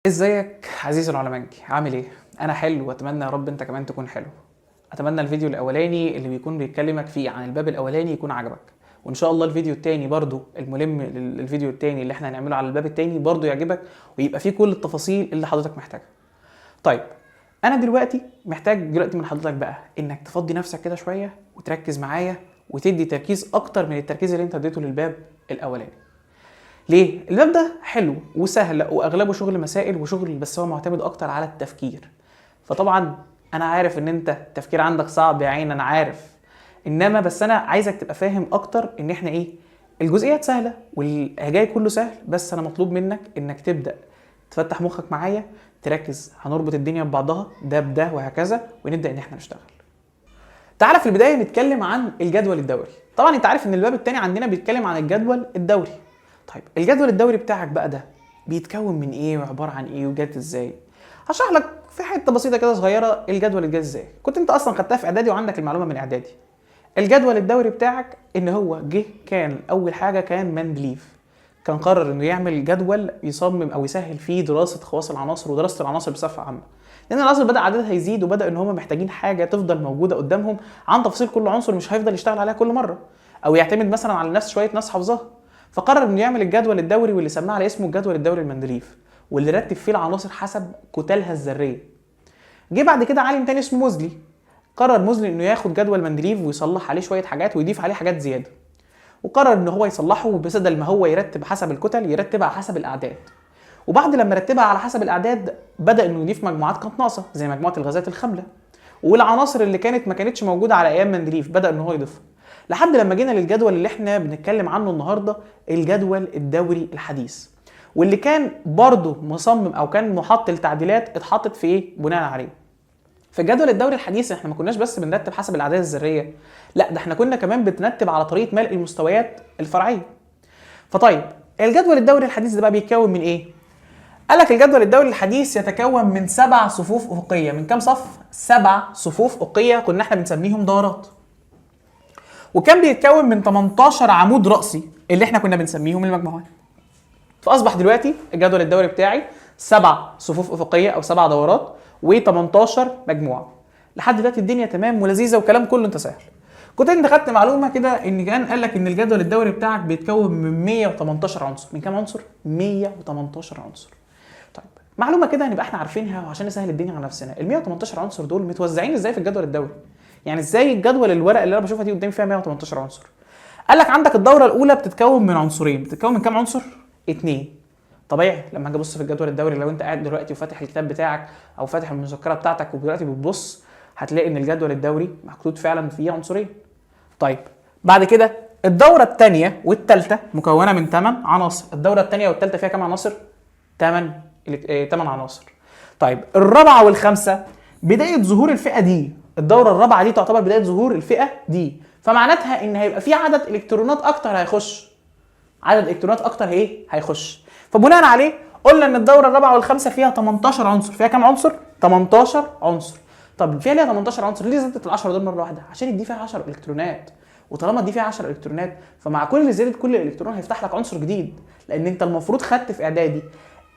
ازيك عزيزي العلمانجي؟ عامل ايه؟ انا حلو واتمنى يا رب انت كمان تكون حلو. اتمنى الفيديو الاولاني اللي بيكون بيتكلمك فيه عن الباب الاولاني يكون عجبك، وان شاء الله الفيديو التاني برضو الملم للفيديو التاني اللي احنا هنعمله على الباب التاني برضو يعجبك ويبقى فيه كل التفاصيل اللي حضرتك محتاجها. طيب انا دلوقتي محتاج من حضرتك بقى انك تفضي نفسك كده شويه وتركز معايا وتدي تركيز اكتر من التركيز اللي انت اديته للباب الاولاني. ليه؟ الباب ده حلو وسهل واغلبه شغل مسائل وشغل، بس هو معتمد اكتر على التفكير. فطبعا انا عارف ان انت التفكير عندك صعب يا عين، انا عارف، انما بس انا عايزك تبقى فاهم اكتر ان احنا ايه، الجزئيات سهله والهجاي كله سهل، بس انا مطلوب منك انك تبدا تفتح مخك معايا، تركز، هنربط الدنيا ببعضها ده بده وهكذا ونبدا ان احنا نشتغل. تعالى في البدايه نتكلم عن الجدول الدوري. طبعا انت عارف ان الباب الثاني عندنا بيتكلم عن الجدول الدوري. طيب الجدول الدوري بتاعك بقى ده بيتكون من ايه وعباره عن ايه وجات ازاي؟ هشرح لك في حته بسيطه كده صغيره الجدول اتجاب ازاي. كنت انت اصلا خدتها في اعدادي وعندك المعلومه من اعدادي. الجدول الدوري بتاعك ان هو جه كان اول حاجه كان مندليف، كان قرر انه يعمل جدول يصمم او يسهل فيه دراسه خواص العناصر ودراسه العناصر بصفه عامه، لان العناصر بدا عددها يزيد وبدا ان هم محتاجين حاجه تفضل موجوده قدامهم عن تفاصيل كل عنصر، مش هيفضل يشتغل عليها كل مره او يعتمد مثلا على نفس شويه ناس حافظاها. فقرر انه يعمل الجدول الدوري واللي سماه على اسمه الجدول الدوري المندليف، واللي رتب فيه العناصر حسب كتلها الذريه. جه بعد كده عالم تاني اسمه موزلي، قرر موزلي انه ياخد جدول مندليف ويصلح عليه شويه حاجات ويضيف عليه حاجات زياده، وقرر ان هو يصلحه بدل ما هو يرتب حسب الكتل يرتبها حسب الاعداد. وبعد لما رتبها على حسب الاعداد بدا انه يضيف مجموعات كانت ناقصه زي مجموعه الغازات الخامله، والعناصر اللي ما كانتش موجوده على ايام مندليف بدا ان هو يضيفها، لحد لما جينا للجدول اللي احنا بنتكلم عنه النهارده، الجدول الدوري الحديث، واللي كان برضه مصمم او كان محط لتعديلات اتحطت في ايه بناء عليه. في الجدول الدوري الحديث احنا ما كناش بس بنرتب حسب الاعداد الذريه، لا ده احنا كنا كمان بنرتب على طريقه ملء المستويات الفرعيه. فطيب الجدول الدوري الحديث ده بقى بيتكون من ايه؟ قال لك الجدول الدوري الحديث يتكون من 7 صفوف افقيه. من كام صف؟ 7 صفوف افقيه كنا احنا بنسميهم دورات. وكان بيتكون من 18 عمود رأسي اللي احنا كنا بنسميهم المجموعات. فاصبح دلوقتي الجدول الدوري بتاعي 7 صفوف افقيه او 7 دورات و18 مجموعه. لحد دلوقتي الدنيا تمام ولذيذه وكلام كله انت سهل. كنت انت خدت معلومه كده ان كان قال لك ان الجدول الدوري بتاعك بيتكون من 118 عنصر. من كام عنصر؟ 118 عنصر. طيب معلومه كده هنبقى احنا عارفينها وعشان نسهل الدنيا على نفسنا، ال 118 عنصر دول متوزعين ازاي في الجدول الدوري؟ يعني ازاي الجدول الورق اللي انا بشوفها دي قدامي فيها 118 عنصر؟ قال لك عندك الدوره الاولى بتتكون من عنصرين. بتتكون من كام عنصر؟ 2. طبيعي لما اجي ابص في الجدول الدوري، لو انت قاعد دلوقتي وفاتح الكتاب بتاعك او فاتح المذكره بتاعتك ودلوقتي بتبص هتلاقي ان الجدول الدوري محطوط فعلا فيه عنصرين. طيب بعد كده الدوره الثانيه والثالثه مكونه من 8 عناصر. الدوره الثانيه والثالثه فيها كام عناصر؟ 8 عناصر. طيب الرابعه والخامسه بدايه ظهور الفئه دي. الدوره الرابعه دي تعتبر بدايه ظهور الفئه دي، فمعناتها ان هيبقى في عدد الكترونات اكتر هيخش. عدد الكترونات اكتر هيخش. فبناء عليه قلنا ان الدوره الرابعه والخامسه فيها 18 عنصر. فيها كام عنصر؟ 18 عنصر. طب فيها ليه 18 عنصر؟ ليه زادت ال 10 دول مره واحده؟ عشان دي فيها 10 الكترونات، وطالما دي فيها 10 الكترونات فمع كل زياده كل الكترون هيفتح لك عنصر جديد، لان انت المفروض خدت في اعدادي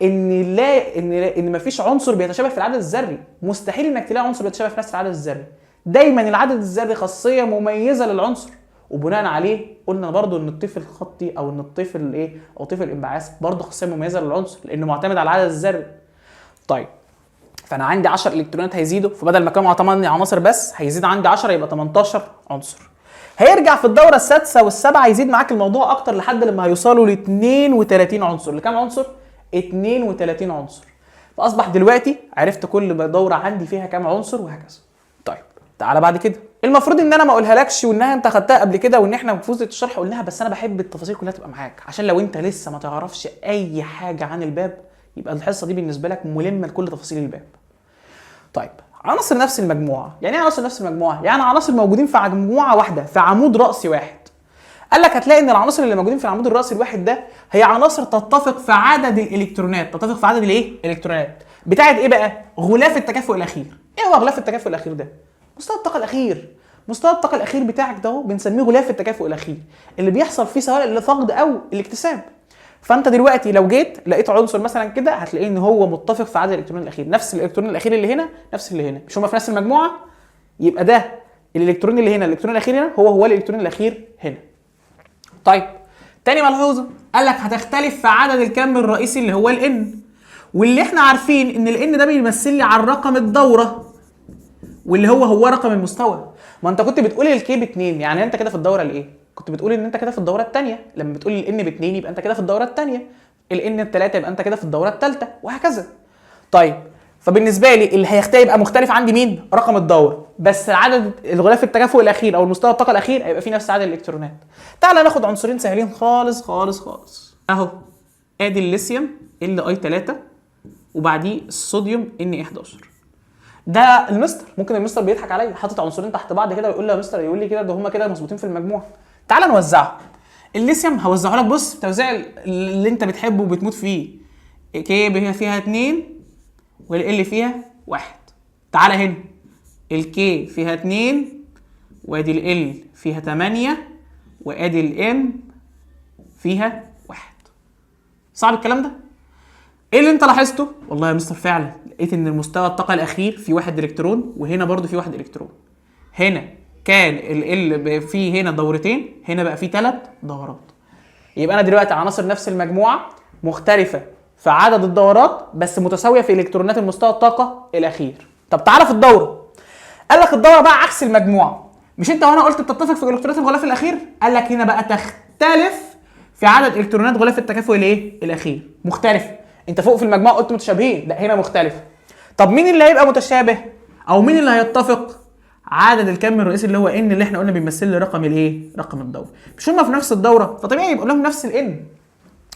ان مفيش عنصر بيتشابه في العدد الذري. مستحيل انك تلاقي عنصر بيتشابه في نفس العدد الذري، دايما العدد الذري خاصيه مميزه للعنصر. وبناء عليه قلنا برضو ان الطيف الخطي او ان الطيف الايه او طيف الانبعاث برضو خاصيه مميزه للعنصر لانه معتمد على العدد الذري. طيب فانا عندي 10 الكترونات هيزيدوا، فبدل ما كانوا 8 عناصر بس هيزيد عندي 10 يبقى 18 عنصر. هيرجع في الدوره السادسه والسابعه يزيد معاك الموضوع اكتر لحد لما هيوصلوا ل 32 عنصر. لكام عنصر؟ 32 عنصر. فاصبح دلوقتي عرفت كل دوره عندي فيها كام عنصر وهكذا. طيب تعالى بعد كده، المفروض ان انا ما اقولها وانها انت خدتها قبل كده وان احنا في وسط الشرح قلناها، بس انا بحب التفاصيل كلها تبقى معاك عشان لو انت لسه ما تعرفش اي حاجه عن الباب يبقى الحصه دي بالنسبه لك ملمه لكل تفاصيل الباب. طيب عناصر نفس المجموعه، يعني ايه عناصر نفس المجموعه؟ يعني عناصر موجودين في مجموعه واحده في عمود رأسي واحد. قال لك هتلاقي ان العناصر اللي موجودين في العمود الرأسي الواحد ده هي عناصر تتفق في عدد الالكترونات، تتفق في عدد الايه؟ الالكترونات بتاعت ايه بقى؟ غلاف التكافؤ الاخير. ايه هو غلاف التكافؤ الاخير ده؟ مستوى الطاقه الاخير. مستوى الطاقه الاخير بتاعك ده بنسميه غلاف التكافؤ الاخير، اللي بيحصل فيه سواء الفقد او الاكتساب. فانت دلوقتي لو جيت لقيت عنصر مثلا كده هتلاقيه ان هو متفق في عدد الالكترون الاخير، نفس الالكترون الاخير اللي هنا نفس اللي هنا، مش هما في نفس المجموعه؟ يبقى ده الالكترون اللي هنا الالكترون الاخير هنا هو الالكترون الاخير هنا. طيب تاني ملحوظه، قال لك هتختلف في عدد الكم الرئيسي اللي هو الان، واللي احنا عارفين ان الان ده بيمثل لي على الرقم الدوره واللي هو رقم المستوى. ما انت كنت بتقول الكي ب 2، يعني انت كده في الدوره الايه؟ كنت بتقول ان انت كده في الدوره الثانيه، لما بتقول الان ب 2 يبقى انت كده في الدوره الثانيه، الان ب 3 يبقى انت كده في الدوره الثالثه، وهكذا. طيب فبالنسبه لي اللي هيختلف يبقى مختلف عندي مين؟ رقم الدوره، بس عدد الغلاف التكافؤ الاخير او المستوى الطاقه الاخير هيبقى فيه نفس عدد الالكترونات. تعال ناخد عنصرين سهلين خالص خالص خالص اهو. ادي الليثيوم Li3 وبعديه الصوديوم Na11. ده المستر، ممكن المستر بيضحك عليا حاطط عنصرين تحت بعض كده ويقول لي يا مستر، يقول لي كده ده هما كده مظبوطين في المجموعه. تعال نوزعهم. الليثيوم هوزعه لك بص توزيع اللي انت بتحبه وبتموت فيه. كي فيها 2 والال فيها 1. تعالى هنا الكي فيها 2 وادي ال فيها 8 وادي الام فيها 1. صعب الكلام ده؟ ايه اللي انت لاحظته؟ والله يا مستر فعلا لقيت ان المستوى الطاقه الاخير فيه 1 الكترون، وهنا برضو فيه 1 الكترون. هنا كان ال فيه هنا دورتين، هنا بقى فيه 3 دورات. يبقى انا دلوقتي عناصر نفس المجموعه مختلفه في عدد الدورات بس متساويه في الكترونات المستوى الطاقه الاخير. طب تعالى في الدوره. قال لك الدوره بقى عكس المجموعه. مش انت وانا قلت بتتفق في الكترونات الغلاف الاخير؟ قال لك هنا بقى تختلف في عدد الكترونات غلاف التكافؤ الايه؟ الاخير. مختلف. انت فوق في المجموعه قلت متشابهين، لا هنا مختلف. طب مين اللي هيبقى متشابه او مين اللي هيتفق؟ عدد الكم الرئيسي اللي هو ان، اللي احنا قلنا بيمثل لي رقم الايه؟ رقم الدوره. مش هما في نفس الدوره فطبيعي يبقى لهم نفس الان.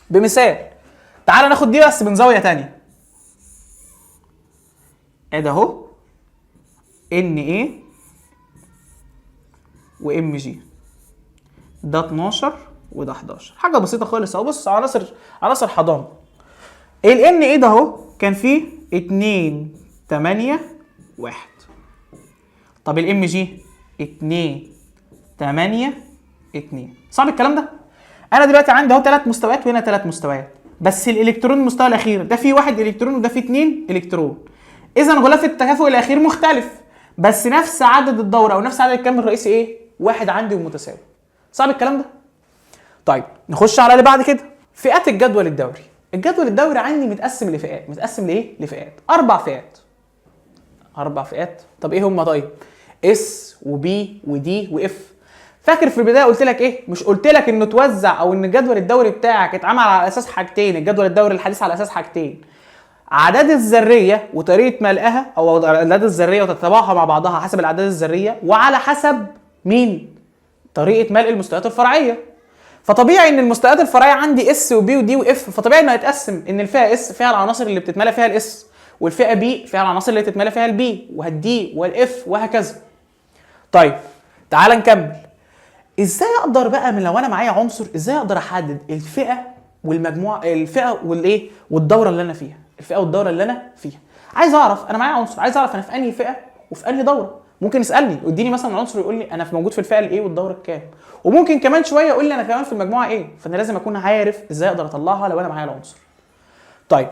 بمثال تعال ناخد دي بس من زاويه ثانيه. ادي اهو ان ايه وام جي، ده 12 وده 11. حاجه بسيطه خالص اهو. بص عناصر حضانه. الان ايه ده اهو كان فيه 2 8 1. طب الام جي 2 8 2. صعب الكلام ده؟ انا دلوقتي عندي اهو 3 مستويات وهنا 3 مستويات، بس الالكترون المستوى الاخير ده فيه 1 الكترون وده فيه 2 الكترون. اذا غلاف التكافؤ الاخير مختلف بس نفس عدد الدوره او نفس عدد الكم الرئيسي ايه؟ 1 عندي ومتساوي. صعب الكلام ده؟ طيب نخش على اللي بعد كده. فئات الجدول الدوري. الجدول الدوري عندي متقسم لفئات. متقسم لايه؟ لفئات. 4 فئات. 4 فئات. طب ايه هم طيب؟ اس وبي ودي واف. فاكر في البدايه قلت لك ايه؟ مش قلت لك انه توزع او ان الجدول الدوري بتاعك اتعمل على اساس حاجتين، الجدول الدوري الحديث على اساس حاجتين: اعداد الذريه وطريقه ملئها، او اعداد الذريه وتتبعها مع بعضها حسب الاعداد الذريه، وعلى حسب مين؟ طريقه ملء المستويات الفرعيه. فطبيعي ان المستويات الفرعيه عندي اس وبي ودي واف، فطبيعي انه هيتقسم ان الفئه اس فيها العناصر اللي بتتملى فيها الاس، والفئه بي فيها العناصر اللي بتتملى فيها البي والدي والاف وهكذا. طيب تعال نكمل. ازاي اقدر بقى من لو انا معايا عنصر ازاي اقدر احدد الفئه والمجموعه، الفئه والايه والدوره اللي انا فيها، الفئه والدوره اللي انا فيها. عايز اعرف انا معايا عنصر، عايز اعرف انا في انهي فئه وفي انهي دوره. ممكن يسالني ويديني مثلا عنصر يقول لي انا في موجود في الفئه الايه والدوره الكام، وممكن كمان شويه يقول لي انا كمان في المجموعه ايه. فانا لازم اكون عارف ازاي اقدر اطلعها لو انا معايا العنصر. طيب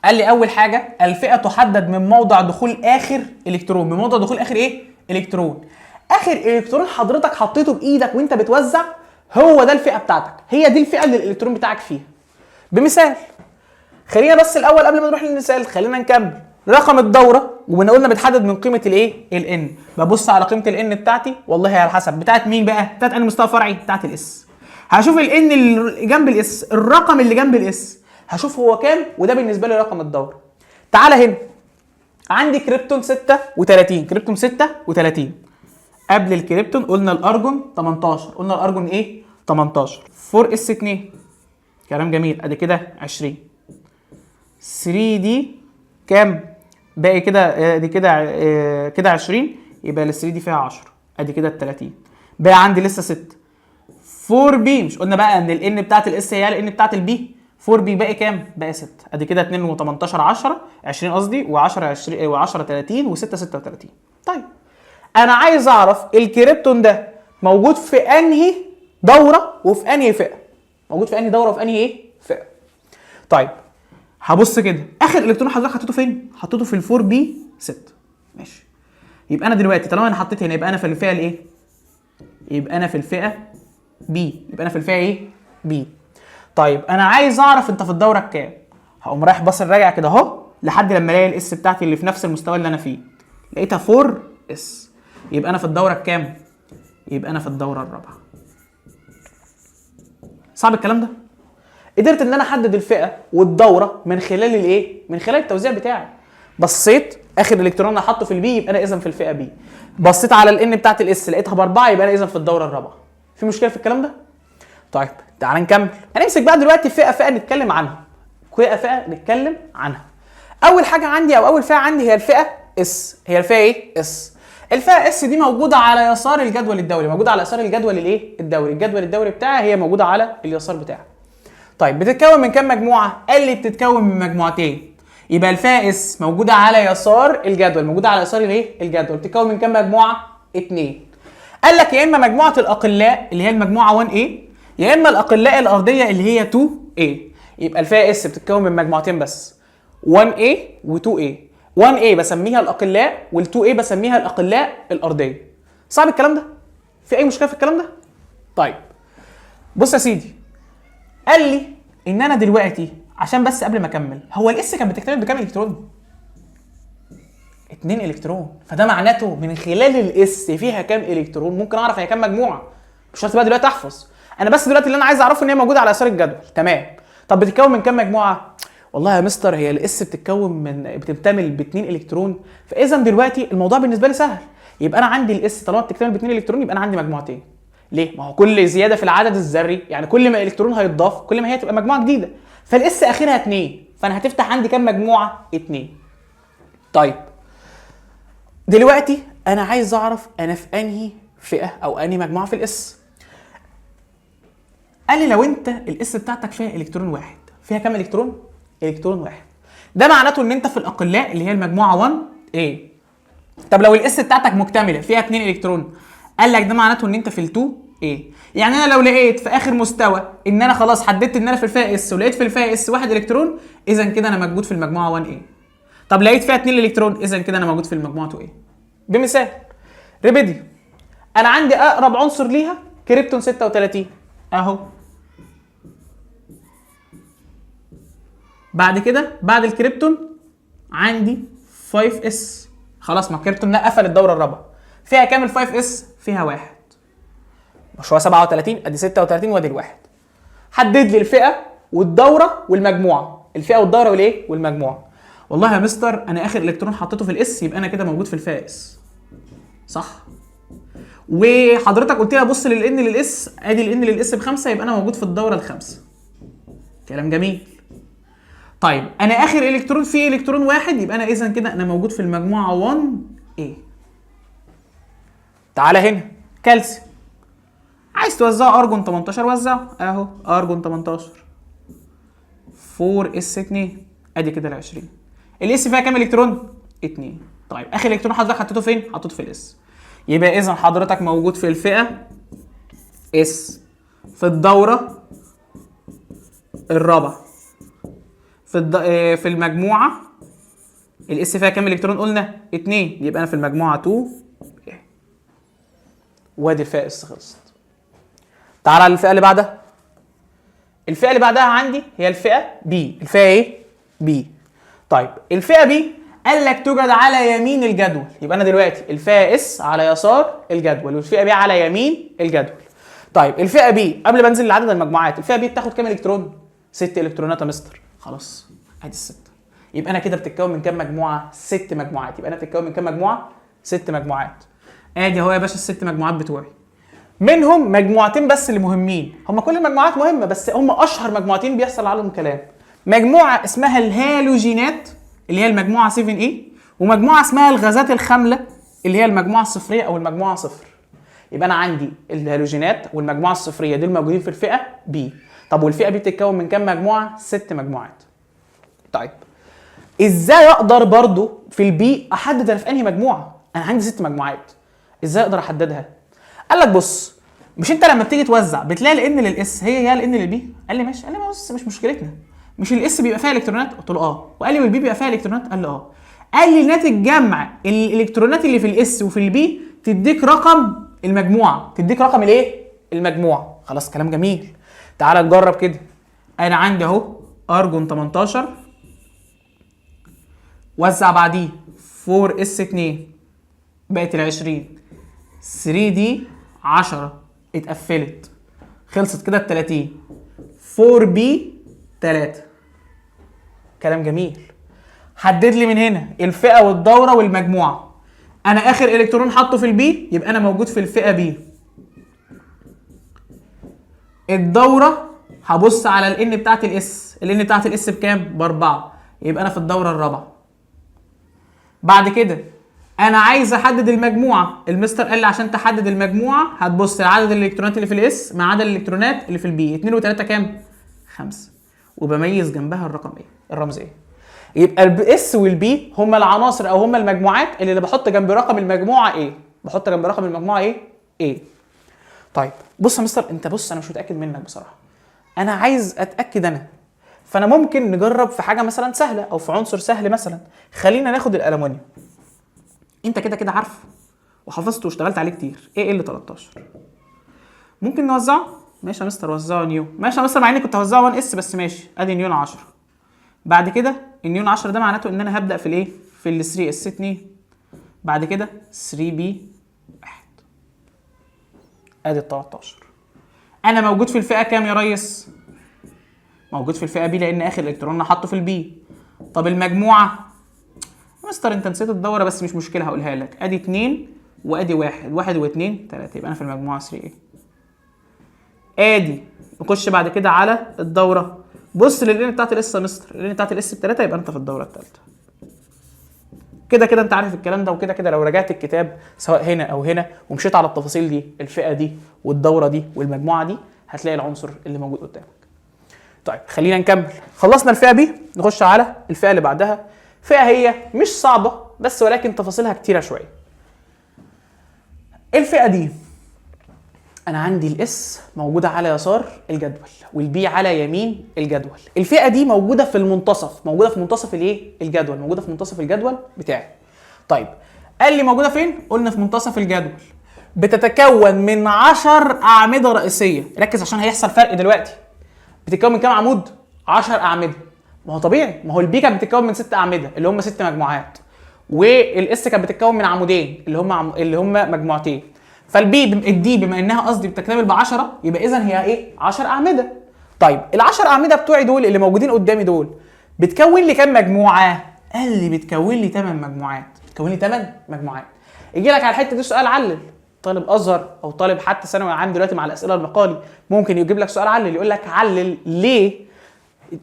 قال لي اول حاجه الفئه تحدد من موضع دخول اخر الكترون. من موضع دخول اخر ايه؟ الكترون. اخر الكترون حضرتك حطيته بايدك وانت بتوزع هو ده الفئه بتاعتك، هي دي الفئه اللي الالكترون بتاعك فيها. بمثال خلينا بس الاول قبل ما نروح للمثال خلينا نكمل. رقم الدوره وقلنا بتحدد من قيمه الايه؟ الان. ببص على قيمه الان بتاعتي، والله على حسب بتاعت مين بقى؟ بتاعت انهي مستوى فرعي؟ بتاعت الاس. هشوف الان اللي جنب الاس، الرقم اللي جنب الاس هشوف هو كام، وده بالنسبه لي رقم الدوره. تعالى هنا عندي كريبتون 36. كريبتون 36 قبل الكريبتون قلنا الارجون 18. قلنا الارجون ايه؟ 18. 4 اس 2 كلام جميل. ادي كده 20. 3 دي كام؟ باقي كده ادي كده 20 يبقى ال 3 دي فيها 10. ادي كده ال 30. باقي عندي لسه 6. 4 بي مش قلنا بقى ان الان بتاعت الاس هي الان بتاعت البي؟ 4 بي باقي كام؟ باقي 6. ادي كده 2 و18 10 20 قصدي و10 20 و10 30 و6 36. طيب انا عايز اعرف الكريبتون ده موجود في انهي دوره وفي انهي فئه. موجود في انهي دوره وفي انهي ايه؟ فئه. طيب هبص كده، اخر الكترون حضرتك حطيته فين؟ حطيته في ال4 بي 6. ماشي. يبقى انا دلوقتي طالما انا حطيت هنا يبقى انا في الفئه الايه؟ يبقى انا في الفئه بي. يبقى انا في الفئه ايه؟ بي. طيب انا عايز اعرف انت في الدوره الكام؟ هقوم رايح باص راجع كده اهو لحد لما الاقي الاس بتاعتي اللي في نفس المستوى اللي انا فيه، لقيتها 4 اس. يبقى انا في الدوره الكام؟ يبقى انا في الدوره الرابعه. صعب الكلام ده؟ قدرت ان انا احدد الفئه والدوره من خلال الايه؟ من خلال التوزيع بتاعي. بصيت اخر الكترون انا حاطه في البي يبقى انا اذا في الفئه بي. بصيت على الان بتاعت الاس لقيتها ب4 يبقى انا اذا في الدوره الرابعه. في مشكله في الكلام ده؟ طيب تعال نكمل. هنمسك بقى دلوقتي فئه نتكلم عنها. فئه نتكلم عنها. اول حاجه عندي او اول فئه عندي هي الفئه اس. هي الفئه ايه؟ اس. الفئه اس دي موجوده على يسار الجدول الدوري، موجوده على يسار الجدول الايه؟ الدوري. الجدول الدوري بتاعي هي موجوده على اليسار بتاعي. طيب بتتكون من كام مجموعه؟ قال لي بتتكون من مجموعتين. يبقى الفئه اس موجوده على يسار الجدول، موجوده على يسار الايه؟ الجدول. بتتكون من كام مجموعه؟ 2. قال لك يا اما مجموعه الاقلاء اللي هي المجموعه 1A، يا اما الاقلاء الارضيه اللي هي 2A. يبقى الفئه اس بتتكون من مجموعتين بس، 1A و2A. 1A بسميها الاقلاء وال2A بسميها الاقلاء الارضيه. صعب الكلام ده؟ في اي مشكله في الكلام ده؟ طيب بص يا سيدي، قال لي ان انا دلوقتي عشان بس قبل ما اكمل، هو الاس كانت بتكتمل بكام الكترون؟ 2 الكترون. فده معناته من خلال الاس فيها كام الكترون ممكن اعرف هي كام مجموعه. مش شرط بقى دلوقتي احفظ، انا بس دلوقتي اللي انا عايز اعرفه ان هي موجوده على يسار الجدول. تمام. طب بتتكون من كام مجموعه؟ والله يا مستر هي الاس بتكتمل ب2 الكترون، فاذا دلوقتي الموضوع بالنسبه لي سهل. يبقى انا عندي الاس طالما بتكتمل ب2 الكترون يبقى انا عندي مجموعتين. ليه؟ ما هو كل زياده في العدد الذري يعني كل ما الكترون هيتضاف كل ما هي تبقى مجموعه جديده، فالاس اخرها 2، فانا هتفتح عندي كام مجموعه؟ 2. طيب دلوقتي انا عايز اعرف انا في انهي فئه او انهي مجموعه في الاس. قال لي لو انت الاس بتاعتك فيها الكترون واحد، فيها كام الكترون؟ الكترون واحد. ده معناته ان انت في الاقلاء اللي هي المجموعه 1A. طب لو الاس بتاعتك مكتمله فيها 2 الكترون، قال لك ده معناته ان انت في ال2A. يعني انا لو لقيت في اخر مستوى ان انا خلاص حددت ان انا في الفئه اس ولقيت في الفئه اس 1 الكترون، اذا كده انا موجود في المجموعه 1A. طب لقيت فيها 2 الكترون، اذا كده انا موجود في المجموعه 2A. بمثال ريبيديوم، انا عندي اقرب عنصر ليها كريبتون 36 اهو. بعد كده بعد الكريبتون عندي 5S. خلاص ما الكريبتون ده قفل الدوره الرابعه. فيها كام ال 5S؟ فيها 1. مش هو 37 ادي 36 وادي الواحد. حدد لي الفئه والدوره والمجموعه. الفئه والدوره والايه؟ والمجموعه. والله يا مستر انا اخر الكترون حطيته في الاس يبقى انا كده موجود في الفئه اس. صح؟ وحضرتك قلت لي ابص للان للاس، ادي الان للاس ب5 يبقى انا موجود في الدوره الخامسه. كلام جميل. طيب انا اخر الكترون فيه الكترون واحد يبقى انا اذا كده انا موجود في المجموعه 1A. تعالى هنا كالسيوم، عايز توزعه ارجون 18 وزعه اهو ارجون 18 4S2 ادي كده ال 20. الاس فيها كام الكترون؟ 2. طيب اخر الكترون حضرتك حطيته فين؟ حطيته في الاس. يبقى اذا حضرتك موجود في الفئه اس في الدوره الرابعه في المجموعه الاس فيها كام الكترون؟ قلنا 2، يبقى انا في المجموعه 2. وادي الفئه اس خلصت. تعال على الفئه اللي بعدها. الفئه اللي بعدها عندي هي الفئه بي. الفئه ايه؟ بي. طيب الفئه بي قال لك توجد على يمين الجدول. يبقى انا دلوقتي الفئه اس على يسار الجدول والفئه بي على يمين الجدول. طيب الفئه بي قبل ما انزل لعدد المجموعات، الفئه بي بتاخد كام الكترون؟ 6 الكترونات يا مستر. خلاص ادي ال6. يبقى انا كده بتتكون من كام مجموعه؟ 6 مجموعات. يبقى انا بتتكون من كام مجموعه؟ 6 مجموعات. ادي اهو يا باشا ال6 مجموعات بتوعي. منهم مجموعتين بس اللي مهمين، هم كل المجموعات مهمه بس هم اشهر مجموعتين بيحصل عليهم كلام. مجموعه اسمها الهالوجينات اللي هي المجموعه 7A، ومجموعه اسمها الغازات الخامله اللي هي المجموعه الصفريه او المجموعه 0. يبقى انا عندي الهالوجينات والمجموعه الصفريه دول موجودين في الفئه بي. طب والفئه بي بتتكون من كام مجموعه؟ 6 مجموعات. طيب ازاي اقدر برضو في البي احدد انا في انهي مجموعه؟ انا عندي 6 مجموعات، ازاي اقدر احددها؟ قال لك بص، مش انت لما بتيجي توزع بتلاقي الان للاس هي الان للبي؟ قال لي ماشي. قال لي بص مش مشكلتنا، مش الاس بيبقى فيها الكترونات؟ قلت له اه. وقال لي والبي بيبقى فيها الكترونات؟ قال لي اه. قال لي ناتج جمع الالكترونات اللي في الاس وفي البي تديك رقم المجموعه، تديك رقم الايه؟ المجموعه. خلاص كلام جميل. تعال نجرب كده. انا عندي اهو ارجون 18 وزع بعديه 4 اس 2 بقت ال 20 3 دي 10 اتقفلت خلصت كده ال 30 4 بي 3. كلام جميل. حدد لي من هنا الفئه والدوره والمجموعه. انا اخر الكترون حاطه في البي يبقى انا موجود في الفئه بي. الدوره هبص على الان بتاعت الاس، الان بتاعت الاس بكام؟ ب4، يبقى انا في الدوره الرابعه. بعد كده انا عايز احدد المجموعه، المستر قال لي عشان تحدد المجموعه هتبص لعدد الالكترونات اللي في الاس مع عدد الالكترونات اللي في البي. 2 و3 كام؟ 5. وبميز جنبها الرقم ايه؟ الرمز ايه؟ يبقى الاس والبي هم العناصر او هم المجموعات اللي بحط جنب رقم المجموعه ايه؟ بحط جنب رقم المجموعه ايه؟ ايه. طيب بص يا مستر، انت بص انا مش متاكد منك بصراحه، انا عايز اتاكد انا. فانا ممكن نجرب في حاجه مثلا سهله او في عنصر سهل مثلا. خلينا ناخد الالومنيوم. انت كده كده عارفه وحفظته واشتغلت عليه كتير. ايه ال 13 ممكن نوزعه؟ ماشي يا مستر وزعه نيو. ماشي يا مستر مع اني كنت هوزعه 1 اس بس ماشي. ادي نيون 10. بعد كده النيون 10 ده معناته ان انا هبدا في الايه؟ في ال 3 اس 2. بعد كده 3 بي 1. ادي ال 13. انا موجود في الفئه كام يا ريس؟ موجود في الفئه بي لان اخر الكترون انا حاطه في البي. طب المجموعه مستر انت نسيت الدوره بس مش مشكله هقولها لك. ادي 2 وادي 1، 1 و2 3، يبقى انا في المجموعه 3 ايه. ادي نخش بعد كده على الدوره. بص للان بتاعت الاس يا مستر، الان بتاعت الاس ب3 يبقى انت في الدوره الثالثه. كده كده انت عارف الكلام ده، وكده كده لو رجعت الكتاب سواء هنا او هنا ومشيت على التفاصيل دي، الفئه دي والدوره دي والمجموعه دي، هتلاقي العنصر اللي موجود قدامك. طيب خلينا نكمل. خلصنا الفئه بي، نخش على الفئه اللي بعدها. فئه هي مش صعبه بس ولكن تفاصيلها كتيره شويه. الفئه دي انا عندي الاس موجوده على يسار الجدول والبي على يمين الجدول. الفئه دي موجوده في المنتصف، موجوده في منتصف الايه؟ الجدول، موجوده في منتصف الجدول بتاعي. طيب قال لي موجوده فين؟ قلنا في منتصف الجدول. بتتكون من 10 اعمده رئيسيه. ركز عشان هيحصل فرق دلوقتي. بتتكون من كام عمود؟ 10 اعمده. ما هو طبيعي، ما هو البي كانت بتتكون من 6 اعمده اللي هم 6 مجموعات، والاس كانت بتتكون من عمودين اللي هم مجموعتين. فالبي الدي بما انها قصدي بتكتمل ب 10 يبقى اذا هي ايه؟ 10 اعمده. طيب ال10 اعمده بتوعي دول اللي موجودين قدامي دول بتكون لي كام مجموعه؟ قال لي بتكون لي 8 مجموعات. بتكون لي 8 مجموعات. يجي لك على الحته دي سؤال علل. طالب ازهر او طالب حتى ثانوي عام دلوقتي مع الاسئله المقالي ممكن يجيب لك سؤال علل، يقول لك علل ليه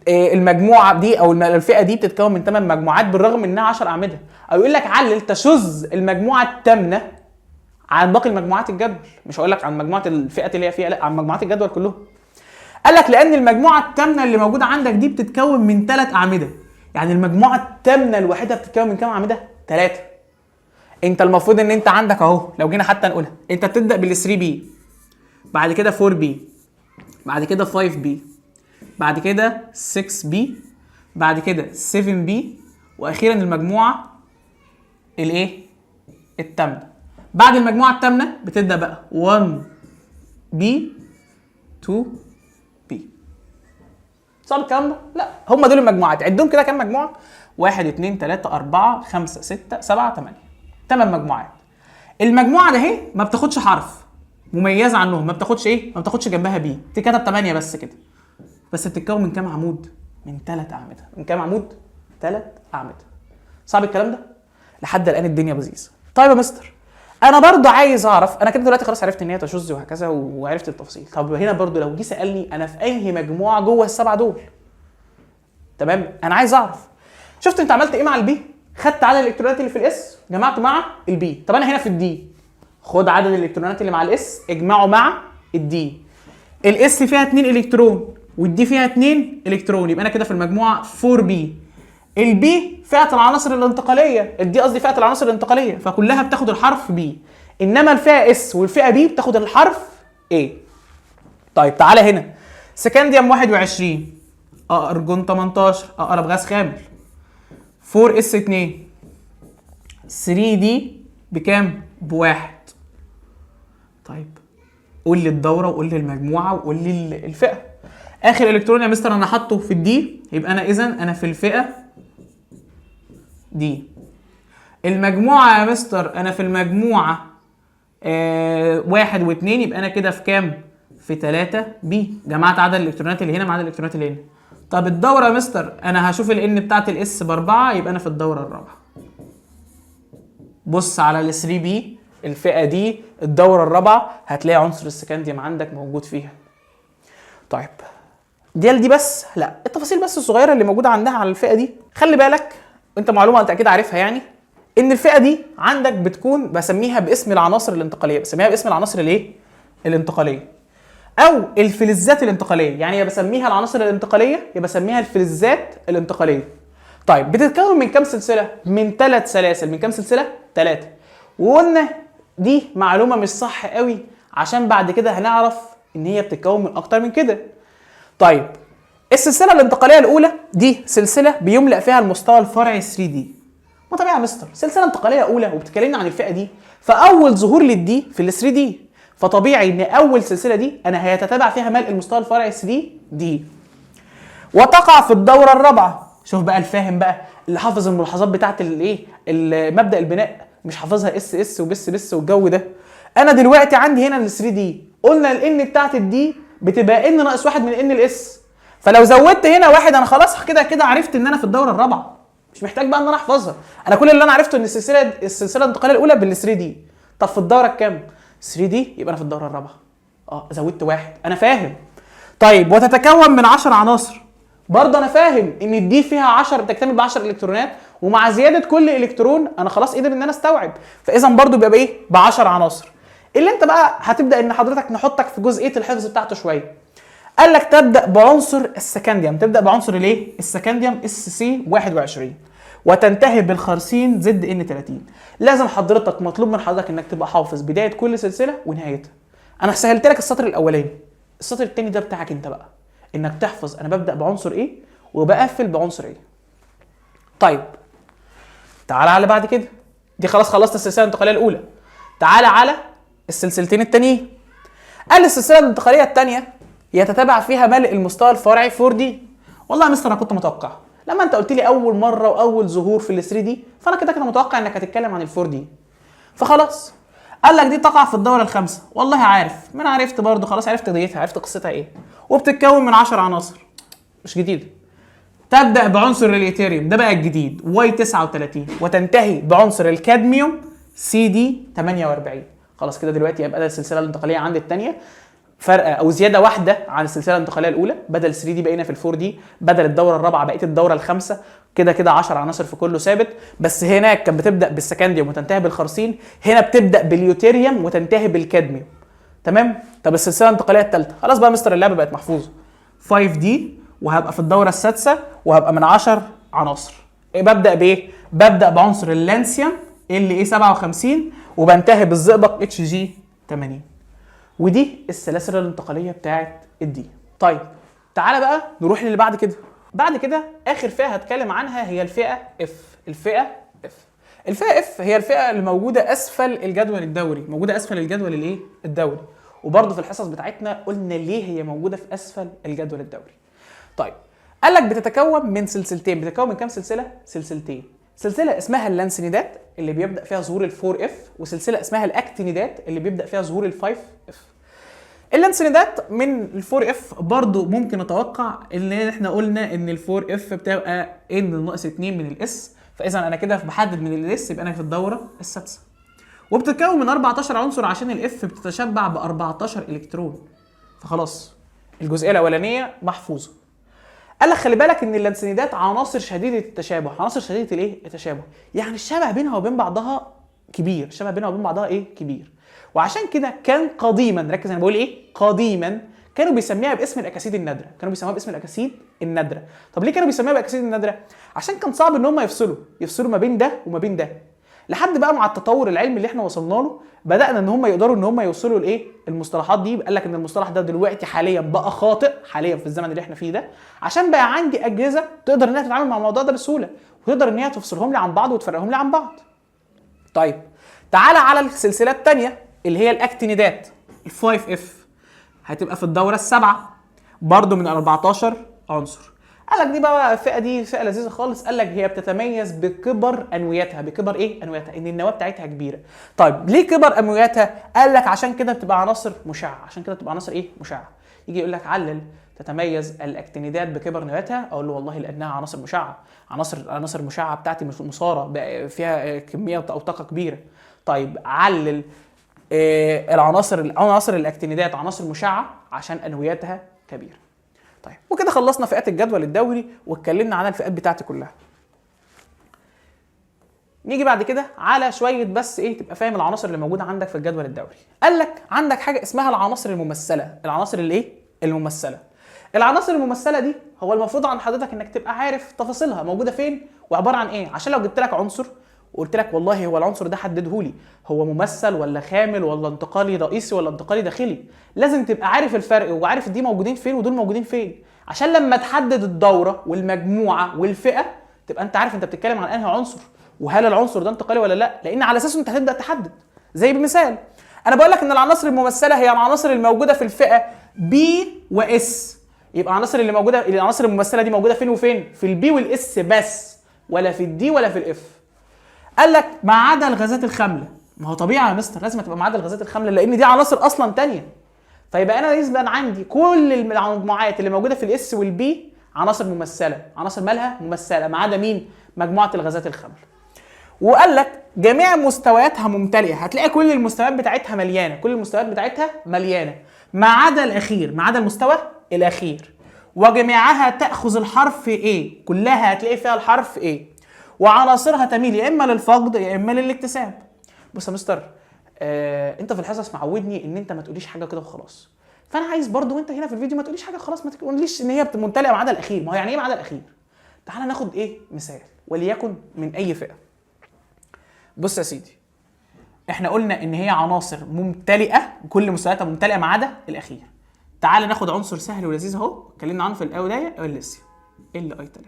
المجموعه دي او الفئه دي بتتكون من 8 مجموعات بالرغم انها 10 اعمده، او يقول لك علل تشذ المجموعه الثامنه عن باقي المجموعات الجدول. مش هقول لك عن مجموعه الفئات اللي هي فيها، لا عن مجموعات الجدول كلهم. قال لك لان المجموعه الثامنه اللي موجوده عندك دي بتتكون من 3 اعمده. يعني المجموعه الثامنه الوحيده بتتكون من كام اعمده؟ 3. انت المفروض ان انت عندك اهو لو جينا حتى نقولها، انت بتبدا بال 3 بي، بعد كده 4 بي، بعد كده 5 بي، بعد كده 6 بي، بعد كده 7 بي، واخيرا المجموعه الايه؟ الثامنه. بعد المجموعه الثامنه بتبدا بقى 1 بي 2 بي. صار الكلام ده؟ لا، هم دول المجموعات. عدهم كده كام مجموعه؟ 1 2 3 4 5 6 7 8. 8 مجموعات. المجموعه ده اهي ما بتاخدش حرف، مميزه عنهم، ما بتاخدش ايه؟ ما بتاخدش جنبها بي، تتكتب 8 بس كده. بس بتتكون من كام عمود؟ من 3 اعمده. من كام عمود؟ 3 اعمده. صعب الكلام ده؟ لحد الان الدنيا لذيذه. طيب يا مستر انا برضه عايز اعرف، انا كده دلوقتي خلاص عرفت ان هي تشذ وهكذا وعرفت التفاصيل. طب هنا برضه لو جه سالني انا في انهي مجموعه جوه السبعه دول؟ تمام، انا عايز اعرف. شفت انت عملت ايه مع البي؟ خدت عدد الالكترونات اللي في الاس جمعته مع البي. طب انا هنا في الدي، خد عدد الالكترونات اللي مع الاس اجمعه مع الدي. الاس فيها 2 الكترون والدي فيها 2 الكترون، يبقى انا كده في المجموعه 4 بي. البي فئه العناصر الانتقاليه، الدي قصدي فئه العناصر الانتقاليه، فكلها بتاخد الحرف بي. انما الفئه اس والفئه بي بتاخد الحرف ايه. طيب تعالى هنا، سكنديوم 21 ارجون 18 اقرب غاز خامل 4s2 3d بكام؟ بواحد. طيب قول لي الدوره وقول لي المجموعه وقول لي الفئه. اخر الكترون يا مستر انا حاطه في الدي، يبقى انا اذا انا في الفئه دي. المجموعه يا مستر انا في المجموعه 1 و2، يبقى انا كده في كام؟ في 3 بي. جمعت عدد الالكترونات اللي هنا مع عدد الالكترونات اللي هنا. طب الدوره يا مستر انا هشوف الان بتاعت الاس ب4، يبقى انا في الدوره الرابعه. بص على ال 3 بي الفئه دي الدوره الرابعه، هتلاقي عنصر السكنديوم عندك موجود فيها. طيب دي بس؟ لا، التفاصيل بس الصغيره اللي موجوده عندها على الفئه دي. خلي بالك، انت معلومه انت اكيد عارفها يعني، ان الفئه دي عندك بتكون بسميها باسم العناصر الانتقاليه. بسميها باسم العناصر الايه؟ الانتقاليه او الفلزات الانتقاليه. يعني يا بسميها العناصر الانتقاليه يا بسميها الفلزات الانتقاليه. طيب بتتكون من كام سلسله؟ من 3 سلاسل. من كام سلسله؟ 3. وقلنا دي معلومه مش صح قوي، عشان بعد كده هنعرف ان هي بتتكون من اكتر من كده. طيب السلسله الانتقاليه الاولى دي سلسله بيملأ فيها المستوى الفرعي 3D. ما طبيعي يا مستر، سلسله انتقاليه اولى وبتكلمنا عن الفئه دي، فاول ظهور للدي في ال 3D، فطبيعي ان اول سلسله دي انا هيتتابع فيها ملء المستوى الفرعي 3D، وتقع في الدوره الرابعه. شوف بقى الفاهم بقى اللي حافظ الملاحظات بتاعت الايه، مبدا البناء، مش حافظها اس وبس والجو ده. انا دلوقتي عندي هنا ال 3D، قلنا الان بتاعت الدي بتبقى ان ناقص 1 من ان الاس، فلو زودت هنا 1 انا خلاص كده عرفت ان انا في الدوره الرابعه، مش محتاج بقى ان انا احفظها. انا كل اللي انا عرفته ان السلسله الانتقاليه الاولى بال 3D. طب في الدوره الكام؟ 3D، يبقى انا في الدوره الرابعه. زودت 1، انا فاهم. طيب وتتكون من 10 عناصر، برضه انا فاهم ان الدي فيها 10 بتكتمل ب 10 الكترونات، ومع زياده كل الكترون انا خلاص قدر ان انا استوعب، فاذا برضه بيبقى ايه؟ ب 10 عناصر. اللي انت بقى هتبدا ان حضرتك نحطك في جزئيه الحفظ بتاعته شويه. قال لك تبدا بعنصر السكنديوم، تبدا بعنصر الايه؟ السكنديوم اس سي 21 وتنتهي بالخرسين زد ان 30. لازم حضرتك مطلوب من حضرتك انك تبقى حافظ بدايه كل سلسله ونهايتها. انا سهلت لك السطر الاولاني، السطر الثاني ده بتاعك انت بقى، انك تحفظ انا ببدا بعنصر ايه وبقفل بعنصر ايه. طيب تعالى على بعد كده، دي خلاص خلصت السلسله الانتقاليه الاولى. تعالى على السلسلتين التانيين. قال السلسله الانتقاليه الثانيه يتتابع فيها ملء المستوى الفرعي 4D. والله يا مستر انا كنت متوقع، لما انت قلت لي اول مره واول ظهور في ال 3D، فانا كده متوقع انك هتتكلم عن ال 4D. فخلاص قال لك دي تقع في الدوره الخامسه. والله عارف، ما انا عرفت برضه، خلاص عرفت قضيتها، عرفت قصتها ايه، وبتتكون من 10 عناصر، مش جديده. تبدا بعنصر الإيثيريوم، ده بقى الجديد Y39، وتنتهي بعنصر الكادميوم CD48. خلاص كده دلوقتي يبقى ده السلسله الانتقاليه عند الثانيه، فرق او زياده واحده عن السلسله الانتقاليه الاولى. بدل 3D بقينا في ال 4D، بدل الدوره الرابعه بقيت الدوره الخامسه. كده 10 عناصر في كله ثابت، بس هناك كانت بتبدا بالسكنديوم وتنتهي بالخرسين، هنا بتبدا باليوتيريوم وتنتهي بالكادميوم. تمام؟ طب السلسله الانتقاليه الثالثه، خلاص بقى مستر اللعبه بقت محفوظه. 5D، وهبقى في الدوره السادسه وهبقى من 10 عناصر. ببدا بايه؟ ببدا بعنصر اللانسيوم Le57 وبنتهي بالزئبق Hg80. ودي السلاسل الانتقاليه بتاعت الدي. طيب تعالى بقى نروح للي بعد كده. بعد كده اخر فئه هتكلم عنها هي الفئه اف. الفئه اف هي الفئه اللي موجوده اسفل الجدول الدوري، موجوده اسفل الجدول الايه؟ الدوري. وبرده في الحصص بتاعتنا قلنا ليه هي موجوده في اسفل الجدول الدوري. طيب قال لك بتتكون من سلسلتين. بتتكون من كام سلسله؟ سلسلتين. سلسله اسمها اللانسينيدات اللي بيبدا فيها ظهور الفور اف، وسلسله اسمها الاكتينيدات اللي بيبدا فيها ظهور الفايف اف. اللانسينيدات من الفور اف برضو ممكن اتوقع ان احنا قلنا ان الفور اف بتبقى ان ناقص 2 من الاس، فاذا انا كده بحدد من الاس يبقى انا في الدوره السادسه. وبتتكون من 14 عنصر عشان الاف بتتشبع ب 14 الكترون. فخلاص الجزئيه الاولانيه محفوظه. قال لك خلي بالك ان اللانسينيدات عناصر شديده التشابه. عناصر شديده الايه؟ التشابه، يعني الشبه بينها وبين بعضها كبير. الشبه بينها وبين بعضها ايه؟ كبير. وعشان كده كان قديما، ركز انا بقول ايه؟ قديما كانوا بيسميها باسم الاكاسيد النادره. كانوا بيسموها باسم الاكاسيد النادره. طب ليه كانوا بيسموها بالاكاسيد النادره؟ عشان كان صعب ان هم يفصلوا ما بين ده وما بين ده. لحد بقى مع التطور العلمي اللي احنا وصلنا له بدانا ان هم يقدروا ان هم يوصلوا لايه المصطلحات دي. قال لك ان المصطلح ده دلوقتي حاليا بقى خاطئ حاليا في الزمن اللي احنا فيه ده، عشان بقى عندي اجهزه تقدر انها تتعامل مع الموضوع ده بسهوله، وتقدر ان هي تفصلهم لي عن بعض وتفرقهم لي عن بعض. طيب تعالى على السلسله الثانيه اللي هي الاكتينيدات ال5 اف، هتبقى في الدوره السابعه برضو من 14 عنصر. قال لك دي بقى الفئه دي فئه لذيذه خالص. قال لك هي بتتميز بكبر انويتها. بكبر ايه انويتها؟ ان النواه بتاعتها كبيره. طيب ليه كبر انويتها؟ قال لك عشان كده بتبقى عناصر مشعه. عشان كده بتبقى عناصر ايه مشعه. يجي يقول لك علل تتميز الاكتينيدات بكبر نواتها، اقول له والله لانها عناصر مشعه. عناصر المشعه بتاعتي مثاره فيها كميه او طاقه كبيره. طيب علل العناصر الاكتينيدات عناصر مشعه عشان انويتها كبيره. طيب وكده خلصنا فئات الجدول الدوري واتكلمنا عن الفئات بتاعتي كلها. نيجي بعد كده على شويه بس ايه تبقى فاهم العناصر اللي موجوده عندك في الجدول الدوري. قال لك عندك حاجه اسمها العناصر الممثله. العناصر اللي ايه الممثله. العناصر الممثله دي هو المفروض عن حضرتك انك تبقى عارف تفاصيلها موجوده فين وعباره عن ايه، عشان لو جبت لك عنصر وقلت لك والله هو العنصر ده حدده لي هو ممثل ولا خامل ولا انتقالي رئيسي ولا انتقالي داخلي، لازم تبقى عارف الفرق وعارف دي موجودين فين ودول موجودين فين، عشان لما تحدد الدوره والمجموعه والفئه تبقى انت عارف انت بتتكلم عن انهي عنصر وهل العنصر ده انتقالي ولا لا، لان على اساسه انت هتبدا تحدد. زي بمثال انا بقول لك ان العناصر الممثله هي العناصر الموجوده في الفئه بي واس. يبقى العناصر الممثله دي موجوده فين وفين؟ في البي والاس بس، ولا في الدي ولا في الاف. قال لك ما عدا الغازات الخامله. ما هو طبيعي يا مستر لازم تبقى ما عدا الغازات الخامله لان دي عناصر اصلا ثانيه. فيبقى انا يثبت عندي كل المجموعات اللي موجوده في الاس والبي عناصر ممثله. عناصر مالها ممثله ما عدا مين؟ مجموعه الغازات الخامله. وقال لك جميع مستوياتها ممتلئه. هتلاقي كل المستويات بتاعتها مليانه. كل المستويات بتاعتها مليانه ما عدا الاخير. ما عدا المستوى الاخير. وجميعها تاخذ الحرف A. كلها هتلاقي فيها الحرف A. وعناصرها تميل يا اما للفقد يا اما للاكتساب. بص يا مستر انت في الحصص معودني ان انت ما تقوليش حاجه كده وخلاص، فانا عايز برضو وانت هنا في الفيديو ما تقوليش حاجه خلاص، ما تقوليش ان هي ممتلئه ما عدا الاخير. ما هو يعني ايه ما عدا الاخير؟ تعال ناخد ايه مثال وليكن من اي فئه. بص يا سيدي احنا قلنا ان هي عناصر ممتلئه كل مستوياتها ممتلئه ما عدا الاخير. تعال ناخد عنصر سهل ولذيذ اهو اتكلمنا عنه في البدايه الليثيوم Li3.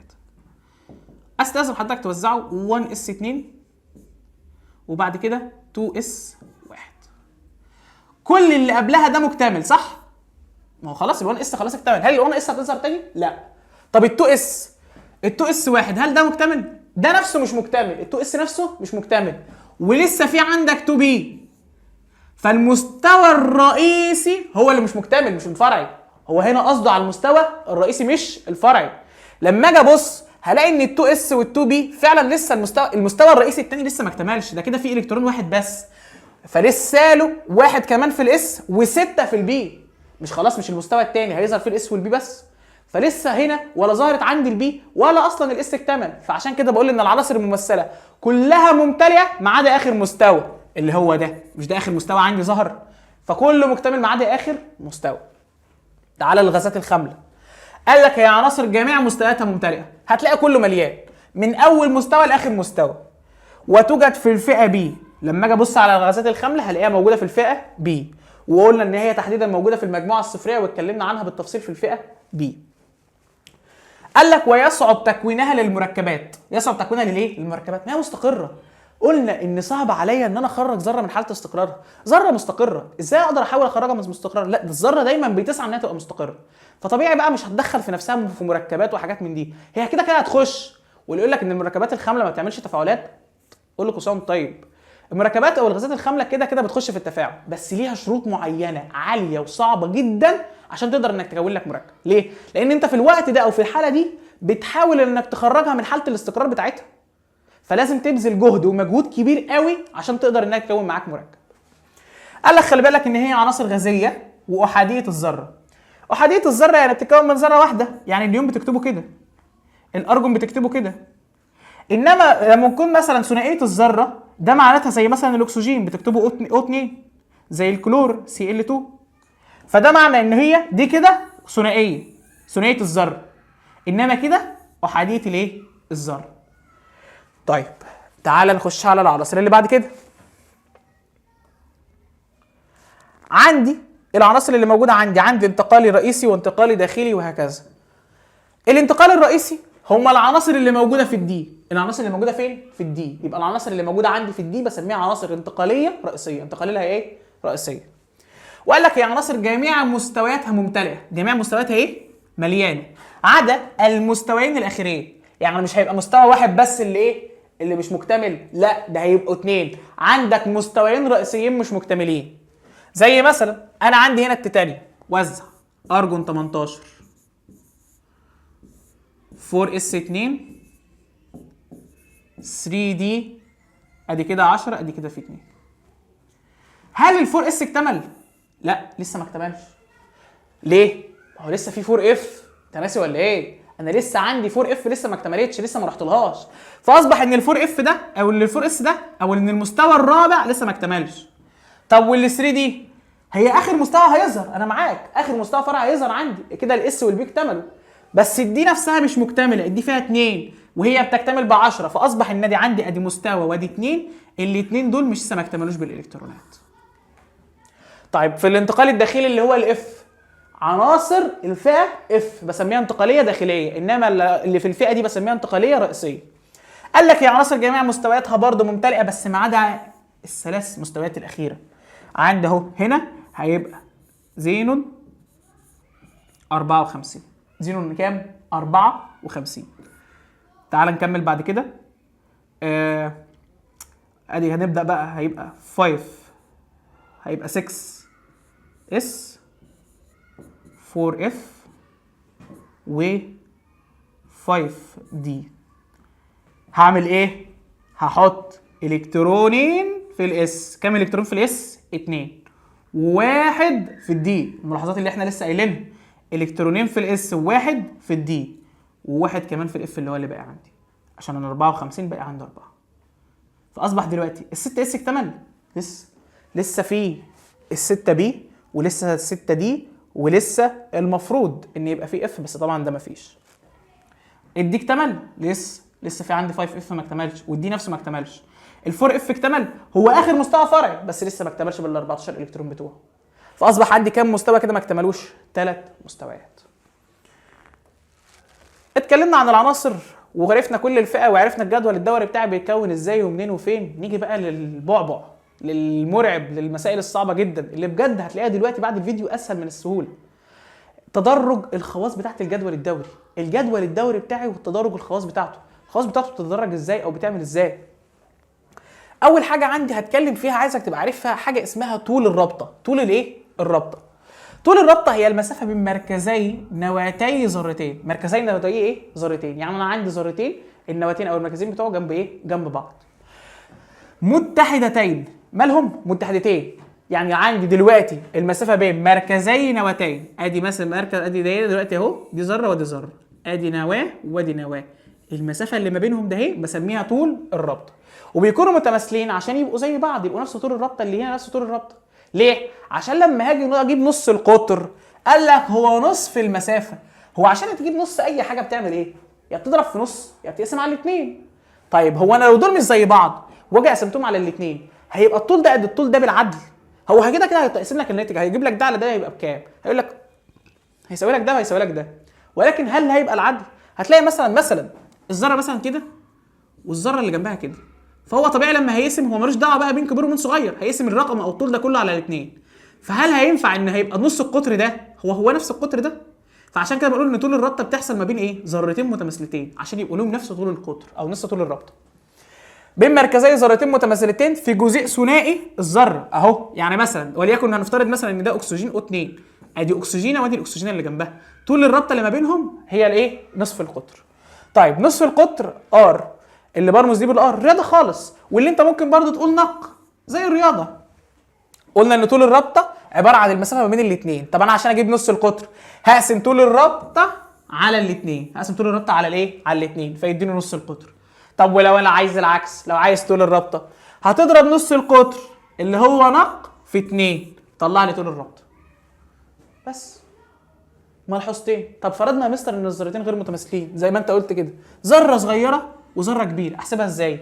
استاذن حضرتك توزعه 1s2 وبعد كده 2s1. كل اللي قبلها ده مكتمل صح؟ ما هو خلاص ال1s خلاص اكتمل. هل ال1s هتظهر تاني؟ لا. طب ال2s1 هل ده مكتمل؟ ده نفسه مش مكتمل. ال2s نفسه مش مكتمل ولسه في عندك 2b. فالمستوى الرئيسي هو اللي مش مكتمل مش الفرعي. هو هنا قصده على المستوى الرئيسي مش الفرعي. لما اجي ابص هلاقي ان ال2s وال2b فعلا لسه المستوى الرئيسي الثاني لسه ما اكتملش. ده كده في الكترون واحد بس، فلسه له واحد كمان في الاس و6 في البي. مش خلاص مش المستوى الثاني هيظهر فيه الاس والبي بس، فلسه هنا ولا ظهرت عندي البي ولا اصلا الاس اكتمل. فعشان كده بقول ان العناصر الممثله كلها ممتلئه ما عدا اخر مستوى اللي هو ده. مش ده اخر مستوى عندي ظهر؟ فكله مكتمل ما عدا اخر مستوى. تعالى للغازات الخامله. قال لك هي عناصر جميع مستوياتها ممتلئه. هتلاقي كله مليان من اول مستوى لاخر مستوى. وتوجد في الفئه بي. لما اجي ابص على الغازات الخامله هلاقيها موجوده في الفئه بي، وقلنا ان هي تحديدا موجوده في المجموعه الصفريه واتكلمنا عنها بالتفصيل في الفئه بي. قال لك ويصعب تكوينها للمركبات. يصعب تكوينها للايه؟ للمركبات. ما هي مستقره. قلنا ان صعب عليا ان انا اخرج ذره من حاله استقرارها. ذره مستقره ازاي اقدر احاول اخرجها من مستقره؟ لا ده الذره دايما بتسعى انها تبقى مستقره. فطبيعي بقى مش هتدخل في نفسها في مركبات وحاجات من دي. هي كده كده هتخش. واللي يقول لك ان المركبات الخامله ما بتعملش تفاعلات قول له كسام طيب. المركبات او الغازات الخامله كده كده بتخش في التفاعل بس ليها شروط معينه عاليه وصعبه جدا عشان تقدر انك تكون لك مركب. ليه؟ لان انت في الوقت ده او في الحاله دي بتحاول انك تخرجها من حاله الاستقرار بتاعتها. فلازم تبذل جهد ومجهود كبير قوي عشان تقدر انها تكون معاك مركب. قال لك خلي بالك ان هي عناصر غازيه واحاديه الذره. احاديه الذره يعني بتتكون من ذره واحده، يعني اليوم بتكتبه كده، الارجون بتكتبه كده. انما لما نكون مثلا ثنائيه الذره ده معناتها زي مثلا الاكسجين بتكتبه O2 زي الكلور Cl2. فده معنى ان هي دي كده ثنائيه الذره، انما كده احاديه الايه؟ الذره. طيب تعال نخش على العناصر اللي بعد كده. عندي العناصر اللي موجوده عندي انتقالي رئيسي وانتقالي داخلي وهكذا. الانتقال الرئيسي هم العناصر اللي موجوده في الدي. العناصر اللي موجوده فين؟ في الدي. يبقى العناصر اللي موجوده عندي في الدي بسميها عناصر انتقاليه رئيسيه. انتقاليه لها ايه؟ رئيسيه. وقال لك هي عناصر جميع مستوياتها ممتلئه. جميع مستوياتها ايه؟ مليانه، عدا المستويين الاخيرين. يعني مش هيبقى مستوى واحد بس اللي ايه؟ اللي مش مكتمل، لا ده هيبقوا اتنين. عندك مستويين رئيسيين مش مكتملين. زي مثلا انا عندي هنا التيتانيوم، وزع ارجون 18 4s2 3d، ادي كده 10، ادي كده في 2. هل ال 4s اكتمل؟ لا لسه ما اكتملش. ليه؟ هو لسه في 4f. انت ناسي ولا ايه؟ انا لسه عندي 4f لسه ما اكتملتش، لسه ما رحتلهاش. فاصبح ان ال 4f ده او ال 4s ده او ان المستوى الرابع لسه ما اكتملش. طب وال 3d هي اخر مستوى هيظهر، انا معاك، اخر مستوى فرع هيظهر عندي كده. الاس والبي اكتملوا، بس الدي نفسها مش مكتمله. الدي فيها 2 وهي بتكتمل ب 10، فاصبح النادي عندي ادي مستوى وادي 2. الاثنين دول مش لسه ما اكتملوش بالالكترونات. طيب في الانتقال الداخلي اللي هو الاف، عناصر الفئه اف بسميها انتقاليه داخليه، انما اللي في الفئه دي بسميها انتقاليه رئيسيه. قال لك هي عناصر جميع مستوياتها برضه ممتلئه بس ما عدا الثلاث مستويات الاخيره. عندي اهو هنا هيبقى زينون 54. زينون كام؟ 54. تعال نكمل بعد كده. ادي هنبدا بقى، هيبقى 5، هيبقى 6 اس 4 اف و 5 دي. هعمل ايه؟ هحط الكترونين في الاس. كام الكترون في الاس؟ 2 وواحد في الدي. الملاحظات اللي احنا لسه قايلينها، الكترونين في الاس وواحد في الدي وواحد كمان في الاف اللي هو اللي باقي عندي، عشان انا 54 باقي عندي 4. فاصبح دلوقتي ال6 اس اكتمل؟ لسه في ال6 بي ولسه ال6 دي ولسه المفروض ان يبقى في اف، بس طبعا ده مفيش. الدي اكتمل؟ لسه في عندي 5 اف ما اكتملش، والدي نفسه ما اكتملش. ال4 اف اكتمل، هو اخر مستوى فرعي بس لسه ما اكتملش بال 14 الكترون بتوعه. فاصبح عندي كام مستوى كده ما اكتملوش؟ 3 مستويات. اتكلمنا عن العناصر وعرفنا كل الفئه وعرفنا الجدول الدوري بتاعي بيتكون ازاي ومنين وفين. نيجي بقى للبعبع، للمرعب، للمسائل الصعبه جدا اللي بجد هتلاقيها دلوقتي بعد الفيديو اسهل من السهوله. تدرج الخواص بتاعت الجدول الدوري. الجدول الدوري بتاعي والتدرج الخواص بتاعته. الخواص بتاعته بتتدرج ازاي او بتعمل ازاي؟ اول حاجه عندي هتكلم فيها، عايزك تبقى عارفها، حاجه اسمها طول الرابطه. طول الايه؟ الرابطه. طول الرابطه هي المسافه بين مركزي نواتي ذرتين. مركزي نواتي ايه؟ ذرتين. يعني انا عندي ذرتين، النواتين او المركزين بتوعه جنب ايه؟ جنب بعض. متحدتين. مالهم؟ متحدتين. يعني عندي دلوقتي المسافه بين مركزي نواتين، ادي مثلا مركز، ادي دايره دلوقتي اهو، دي ذره ودي ذره، ادي نواه وادي نواه. المسافه اللي ما بينهم ده اهي بسميها طول الرابطه. وبيكونوا متماثلين عشان يبقوا زي بعض، يبقوا نفس طول الرابطه اللي هنا نفس طول الرابطه. ليه؟ عشان لما هاجي اجيب نص القطر، قال لك هو نصف المسافه. هو عشان تجيب نص اي حاجه بتعمل ايه؟ يا بتضرب في نص يا بتقسم على الاثنين. طيب هو انا لو دول مش زي بعض واجي قسمتهم على الاثنين، هيبقى الطول ده قد الطول ده بالعدل. هو كده كده هيقسم لك الناتج، هيجيب لك ده على ده هيبقى بكام؟ هيقول لك هيساوي لك ده وهيساوي لك ده. ولكن هل هيبقى العدل؟ هتلاقي مثلا الذره مثلا كده والذره اللي جنبها كده. فهو طبيعي لما هيقسم هو ملوش دعوه بقى بين كبير وبين صغير، هيقسم الرقم او الطول ده كله على الاثنين. فهل هينفع ان هيبقى نص القطر ده هو نفس القطر ده؟ فعشان كده بقول ان طول الرابطه بتحصل ما بين ايه؟ ذرتين متماثلتين، عشان يبقوا لهم نفس طول القطر او نفس طول الرابطه. بين مركزي ذرتين متماثلتين في جزيء ثنائي الذره اهو. يعني مثلا وليكن هنفترض مثلا ان ده اكسجين O2، ادي اكسجينه وادي الاكسجينه اللي جنبها، طول الرابطه اللي ما بينهم هي الايه؟ نصف القطر. طيب نصف القطر ار اللي برمز دي بالار، رياضه خالص، واللي انت ممكن برضو تقول نق زي الرياضه. قلنا ان طول الرابطه عباره عن المسافه ما بين الاثنين. طب انا عشان اجيب نص القطر هقسم طول الرابطه على الاثنين، هقسم طول الرابطه على الايه؟ على الاثنين، فيديني نص القطر. طب ولو انا عايز العكس، لو عايز طول الرابطه، هتضرب نص القطر اللي هو نق في 2، طلع لي طول الرابطه. بس ملحوظتين. طب فرضنا يا مستر ان الذرتين غير متماثلين زي ما انت قلت كده، ذره صغيره وذره كبيره، احسبها ازاي؟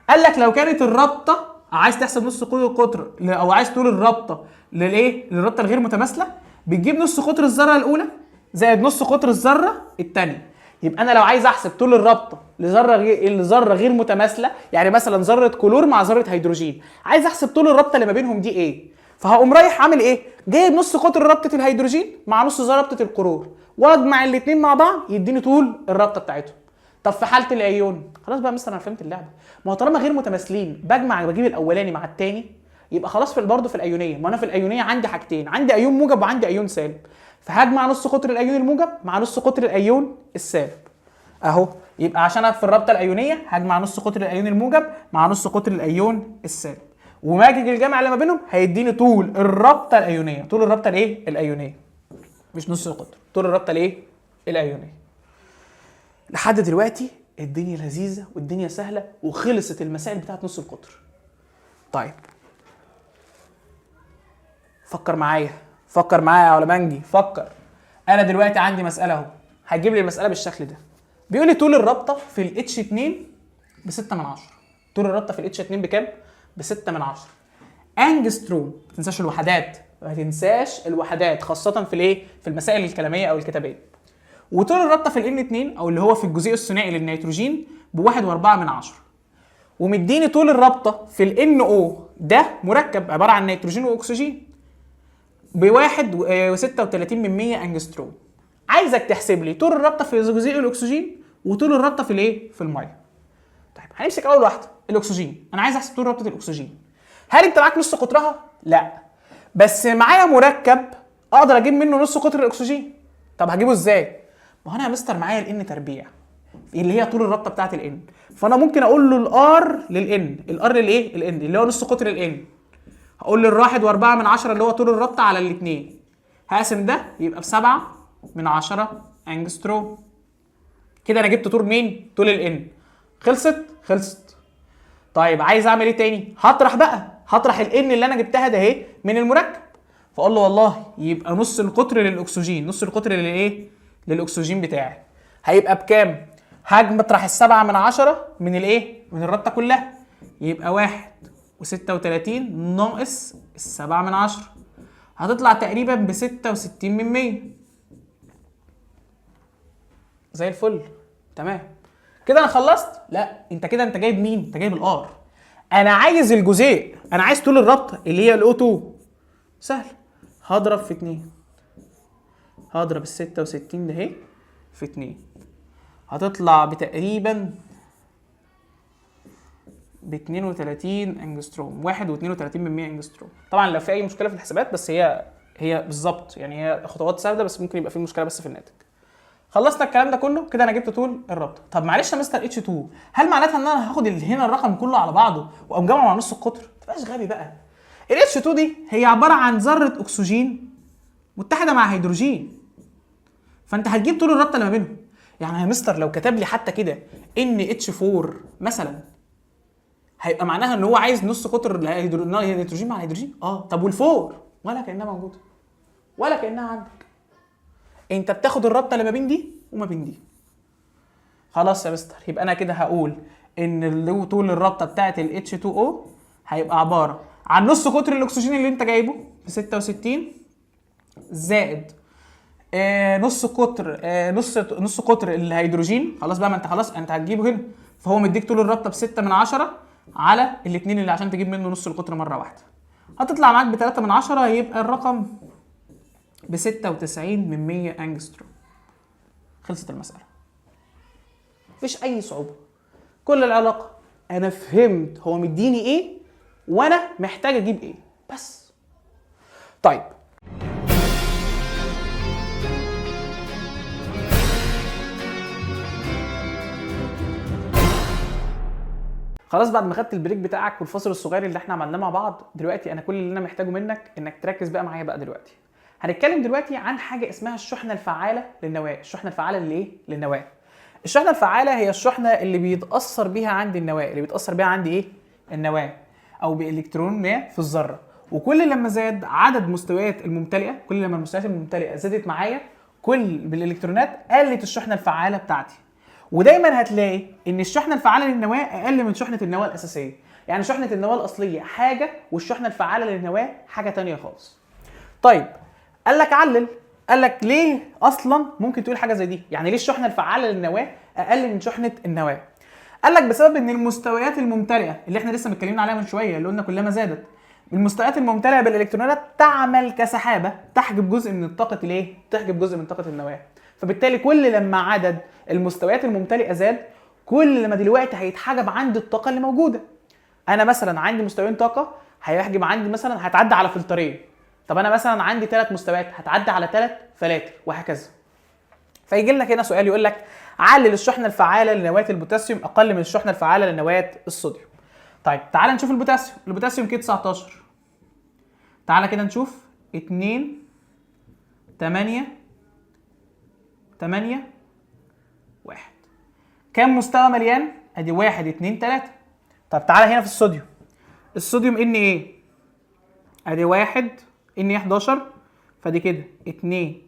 قال لك لو كانت الرابطه عايز تحسب نص قطر او عايز طول الرابطه للرابطه الغير متماثله، بتجيب نص قطر الذره الاولى زائد نص قطر الذره الثانيه. يبقى انا لو عايز احسب طول الرابطه لذره غير متماثله، يعني مثلا ذره كلور مع ذره هيدروجين، عايز احسب طول الرابطه اللي ما بينهم دي ايه، فهقوم رايح عامل ايه؟ جايب نص قطر رابطه الهيدروجين مع نص رابطه الكلور، واجمع الاثنين مع بعض يديني طول الرابطه بتاعتهم. طب في حاله الايون، خلاص بقى مستر انا فهمت اللعبه، ما هو طالما غير متماثلين بجيب الاولاني مع الثاني، يبقى خلاص برضه في الايونيه، ما انا في الايونيه عندي حاجتين، عندي ايون موجب وعندي ايون سالب، فهجمع نص قطر الايون الموجب مع نص قطر الايون السالب اهو. يبقى عشان في الرابطه الايونيه هجمع نص قطر الايون الموجب مع نص قطر الايون السالب، وماجي الجمع اللي ما بينهم هيديني طول الرابطه الايونيه. طول الرابطه الايه؟ الايونيه، مش نص القطر، طول الرابطه الايه؟ الايونيه. لحد دلوقتي الدنيا لذيذه والدنيا سهله وخلصت المسائل بتاعت نص القطر. طيب فكر معايا يا علمانجي، فكر. انا دلوقتي عندي مساله اهو، هجيب لي المساله بالشكل ده. بيقول لي طول الرابطه في الاتش 2 ب 6 من 10. طول الرابطه في الاتش 2 بكام؟ ب 6 من 10 انجستروم. ما تنساش الوحدات، ما تنساش الوحدات خاصه في الايه؟ في المسائل الكلاميه او الكتابيه. وطول الرابطه في الان 2 او اللي هو في الجزيء الثنائي للنيتروجين ب 1.4 من 10. ومديني طول الرابطه في الان او، ده مركب عباره عن نيتروجين واكسجين، ب 1.36 انجستروم. عايزك تحسب لي طول الرابطه في جزيء الاكسجين وطول الرابطه في الايه؟ في الميه. طيب هنمسك اول واحده الاكسجين، انا عايز احسب طول رابطه الاكسجين. هل انت معاك نص قطرها؟ لا، بس معايا مركب اقدر اجيب منه نص قطر الاكسجين. طب هجيبه ازاي؟ ما انا يا مستر معايا الان تربيع اللي هي طول الرابطه بتاعت الان، فانا ممكن اقول له الار للان، الار للايه؟ الان اللي هو نص قطر الان، هقول له الواحد واربعة من 10 اللي هو طول الرابطه على الاثنين، هقسم ده يبقى ب7 من 10 انجستروم. كده انا جبت طول مين؟ طول الان. خلصت. طيب عايز اعمل ايه تاني؟ هطرح الان اللي انا جبتها ده اهي من المركب، فاقول له والله يبقى نص القطر للاكسجين، نص القطر للايه؟ للاكسجين بتاعي هيبقى بكام؟ هاجي اطرح ال7 من 10 من الايه؟ من الرابطه كلها، يبقى 1.36 ناقص ال7 من 10، هتطلع تقريبا ب66%. زي الفل، تمام كده انا خلصت؟ لا، انت جايب مين؟ انت جايب الار. انا عايز الجزيء، انا عايز طول الرابطه اللي هي الاو 2. سهل، هضرب في 2، هضرب ال 66 ده اهي في 2، هتطلع بتقريبا ب 32 انجستروم، 1.32 انجستروم. طبعا لو في اي مشكله في الحسابات، بس هي بالظبط، يعني هي خطوات ثابته، بس ممكن يبقى في مشكله بس في الناتج. خلصنا الكلام ده كله، كده انا جبت طول الرابطه. طب معلش يا مستر اتش 2، هل معناتها ان انا هاخد هنا الرقم كله على بعضه واقوم جامعه مع نص القطر؟ ما تبقاش غبي بقى. الاتش 2 دي هي عباره عن ذره اكسجين متحده مع هيدروجين، فانت هتجيب طول الرابطه اللي ما بينهم. يعني يا مستر لو كتب لي حتى كده ان اتش 4 مثلا، هيبقى معناها ان هو عايز نص قطر الهيدروجين مع الهيدروجين. طب والفور ولا كانها موجوده، ولا كانها عندك. انت بتاخد الرابطه اللي ما بين دي وما بين دي. خلاص يا مستر، يبقى انا كده هقول ان اللي طول الرابطه بتاعه ال H2O هيبقى عباره عن نص قطر الاكسجين اللي انت جايبه ب 66 زائد نص قطر الهيدروجين. خلاص بقى، ما انت خلاص انت هتجيبه هنا، فهو مديك طول الرابطه ب 6 من 10 على الاثنين اللي عشان تجيب منه نص القطر مره واحده، هتطلع معاك ب 3 من 10، يبقى الرقم ب 96 انجستروم. خلصت المساله، مفيش اي صعوبه. كل العلاقه انا فهمت هو مديني ايه وانا محتاج اجيب ايه بس. طيب خلاص، بعد ما خدت البريك بتاعك والفاصل الصغير اللي احنا عملناه مع بعض، دلوقتي انا كل اللي انا محتاجه منك انك تركز بقى معايا بقى. دلوقتي هنتكلم دلوقتي عن حاجه اسمها الشحنه الفعاله للنواه. الشحنه الفعاله لايه؟ للنواه. الشحنه الفعاله هي الشحنه اللي بيتاثر بيها عندي النواه، اللي بيتاثر بيها عندي ايه؟ النواه، او بالكترون ما في الذره. وكل لما زاد عدد مستويات الممتلئه، كل لما المستويات الممتلئه زادت معايا كل بالالكترونات، قلت الشحنه الفعاله بتاعتي. ودايما هتلاقي ان الشحنه الفعاله للنواه اقل من شحنه النواه الاساسيه، يعني شحنه النواه الاصليه حاجه والشحنه الفعاله للنواه حاجه ثانيه خالص. طيب قال لك علل، قال لك ليه اصلا ممكن تقول حاجه زي دي؟ يعني ليه الشحنه الفعاله للنواه اقل من شحنه النواه؟ قال لك بسبب ان المستويات الممتلئه اللي احنا لسه متكلمين عليها من شويه، اللي قلنا كلما زادت المستويات الممتلئه بالالكترونات تعمل كسحابه تحجب جزء من طاقه الايه؟ تحجب جزء من طاقه النواه. فبالتالي كل لما عدد المستويات الممتلئه زاد، كل ما دلوقتي هيتحجب عندي الطاقه اللي موجوده. انا مثلا عندي مستويين طاقه، هيحجب عندي مثلا هتعدي على فلترين. طب انا مثلا عندي 3 مستويات، هتعدي على 3 فلاتر وهكذا. فيجي لك هنا سؤال يقول لك علل الشحنه الفعاله لنواه البوتاسيوم اقل من الشحنه الفعاله لنواه الصوديوم. طيب تعال نشوف البوتاسيوم. البوتاسيوم كده 19. تعال كده نشوف 2 8 8 1. كام مستوى مليان؟ ادي 1 2 3. طب تعالى هنا في الصوديوم. الصوديوم ان ايه؟ ادي 1 ان 11، فدي كده 2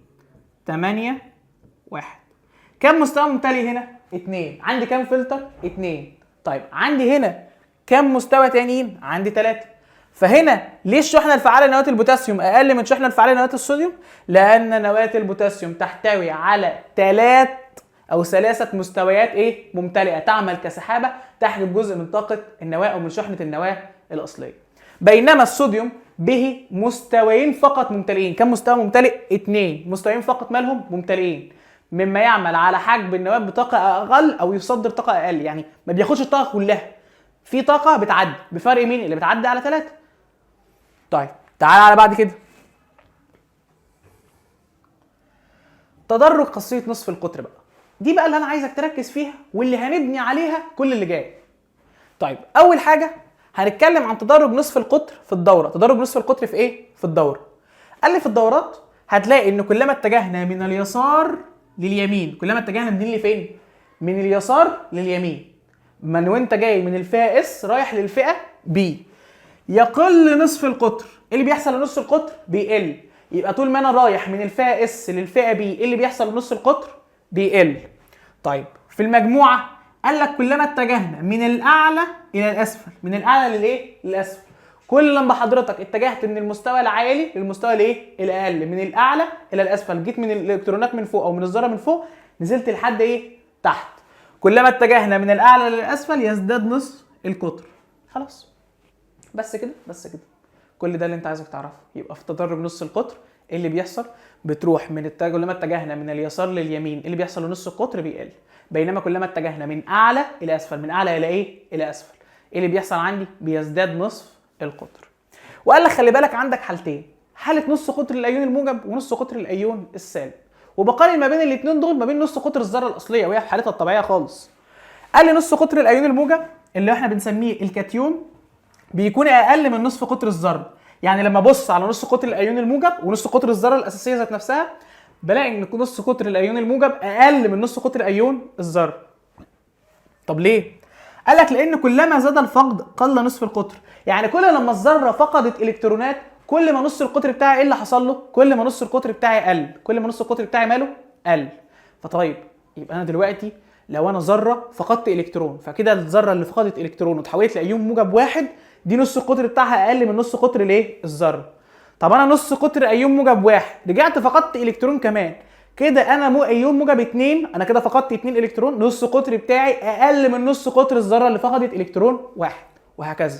8 1. كام مستوى ممتلئ هنا؟ 2. عندي كام فلتر؟ 2. طيب عندي هنا كام مستوى تانيين؟ عندي 3. فهنا ليه الشحنه الفعاله لنواه البوتاسيوم اقل من الشحنه الفعاله لنواه الصوديوم؟ لان نواه البوتاسيوم تحتوي على 3 او 3 مستويات ايه؟ ممتلئه تعمل كسحابه تحجب جزء من طاقه النواه او من شحنه النواه الاصليه. بينما الصوديوم به مستويين فقط ممتلئين. كم مستوى ممتلئ؟ 2 مستويين فقط مالهم؟ ممتلئين، مما يعمل على حجب النواه بطاقه اقل او يصدر طاقه اقل، يعني ما بياخدش الطاقه كلها، في طاقه بتعدي بفرق مين؟ اللي بتعدي على 3. طيب تعال على بعد كده، تدرج خاصيه نصف القطر بقى. دي بقى اللي انا عايزك تركز فيها واللي هنبني عليها كل اللي جاي. طيب اول حاجه هنتكلم عن تدرج نصف القطر في الدوره. تدرج نصف القطر في ايه؟ في الدوره. قال لي في الدورات هتلاقي ان كلما اتجهنا من اليسار لليمين، كلما اتجهنا منين لفين؟ من اليسار لليمين. من وانت جاي من الفئه اس رايح للفئه بي، يقل نصف القطر. ايه اللي بيحصل لنص القطر؟ بيقل. يبقى طول ما انا رايح من الفئه اس للفئه بي، ايه اللي بيحصل لنص القطر؟ بيقل. طيب في المجموعه قال لك كلما اتجهنا من الاعلى الى الاسفل، من الاعلى للايه؟ للاسفل. كل لما حضرتك اتجهت من المستوى العالي للمستوى الايه؟ الاقل، من الاعلى الى الاسفل، جيت من الالكترونات من فوق او من الذره من فوق نزلت لحد ايه؟ تحت. كلما اتجهنا من الاعلى للاسفل يزداد نصف القطر. خلاص بس كده، بس كده. كل ده اللي انت عايزك تعرفه. يبقى في تدرج نص القطر ايه اللي بيحصل؟ بتروح من كلما اتجهنا من اليسار لليمين ايه اللي بيحصل لنص القطر؟ بيقل. بينما كلما اتجهنا من اعلى الى اسفل، من اعلى الى ايه؟ الى اسفل، ايه اللي بيحصل عندي؟ بيزداد نصف القطر. وقال لك خلي بالك عندك حالتين، حاله نص قطر الايون الموجب ونص قطر الايون السالب، وبقارن ما بين الاثنين دول ما بين نص قطر الذره الاصليه وهي في حالتها الطبيعيه خالص. قال لي نص قطر الايون الموجب اللي احنا بنسميه الكاتيون بيكون اقل من نصف قطر الذره. يعني لما ابص على نص قطر الايون الموجب ونص قطر الذره الاساسيه ذات نفسها بلاقي ان نص قطر الايون الموجب اقل من نص قطر ايون الذره. طب ليه؟ قال لك لان كلما زاد الفقد قل نصف القطر. يعني كل لما الذره فقدت الكترونات كل ما نص القطر بتاعي ايه اللي حصل له؟ كل ما نص القطر بتاعي قل، كل ما نص القطر بتاعي ماله؟ قل. فطيب يبقى انا دلوقتي لو انا ذره فقدت الكترون، فكده الذره اللي فقدت الكترون وتحولت لايون موجب واحد دي نص القطر بتاعها اقل من نص قطر الايه؟ الذره. طب انا نص قطر ايون موجب واحد رجعت فقدت الكترون كمان، كده انا ايون موجب 2، انا كده فقدت 2 الكترون، نص قطر بتاعي اقل من نص قطر الذره اللي فقدت الكترون واحد، وهكذا.